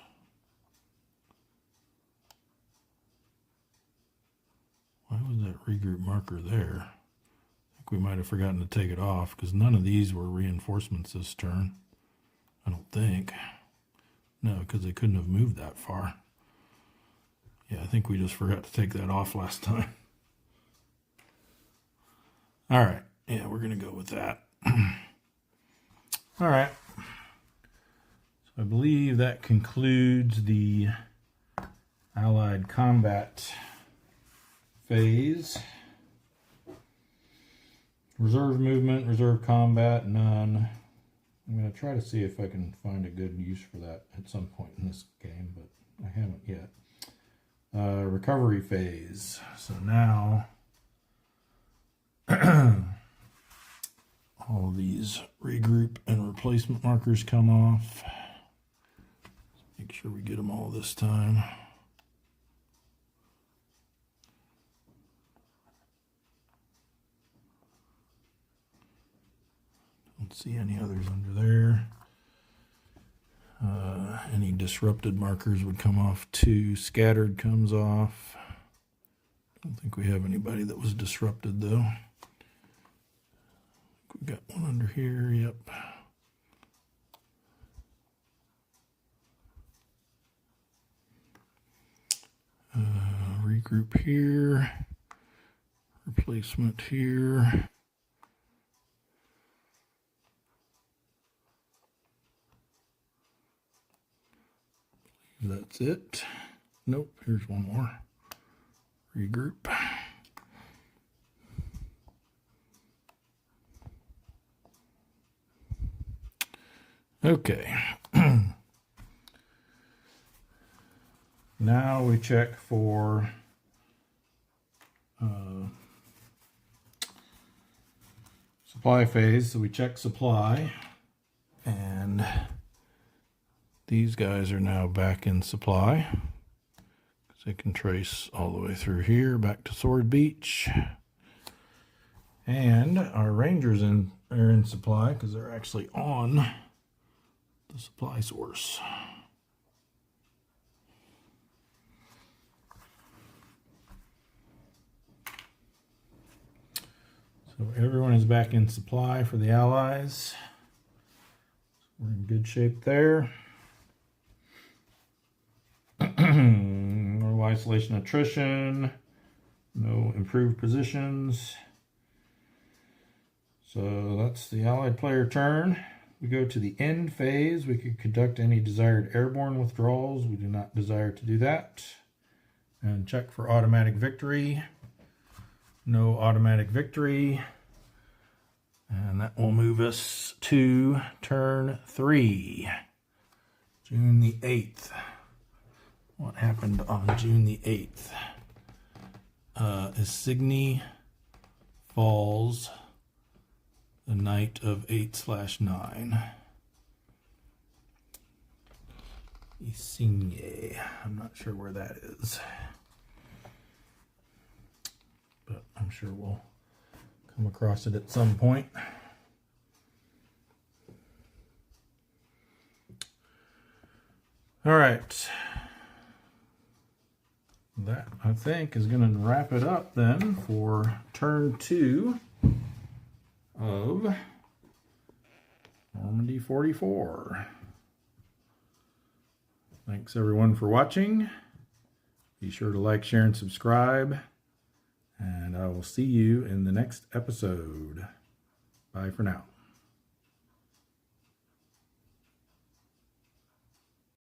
Why was that regroup marker there? I think we might have forgotten to take it off because none of these were reinforcements this turn. I don't think. No, because they couldn't have moved that far. Yeah, I think we just forgot to take that off last time. All right. Yeah, we're going to go with that. All right. So I believe that concludes the Allied combat phase. Reserve movement, reserve combat, none. I'm going to try to see if I can find a good use for that at some point in this game, but I haven't yet. Recovery phase. So now all of these regroup and replacement markers come off. Let's make sure we get them all this time. Don't see any others under there. Any disrupted markers would come off too. Scattered comes off. Don't think we have anybody that was disrupted though. We got one under here, yep. Regroup here. Replacement here. That's it. Nope, here's one more. Regroup. Okay. Now we check for supply phase. So we check supply, and these guys are now back in supply. They can trace all the way through here back to Sword Beach. And our Rangers are in supply because they're actually on the supply source. So everyone is back in supply for the Allies. We're in good shape there. No isolation attrition, no improved positions. So that's the Allied player turn. We go to the end phase. We could conduct any desired airborne withdrawals. We do not desire to do that. And check for automatic victory. No automatic victory. And that will move us to turn 3, June the 8th. What happened on June the 8th? Isigny falls the night of 8/9. Isigny. I'm not sure where that is, but I'm sure we'll come across it at some point. All right. That, I think, is going to wrap it up then for turn 2 of Normandy 44. Thanks everyone for watching. Be sure to like, share, and subscribe. And I will see you in the next episode. Bye for now.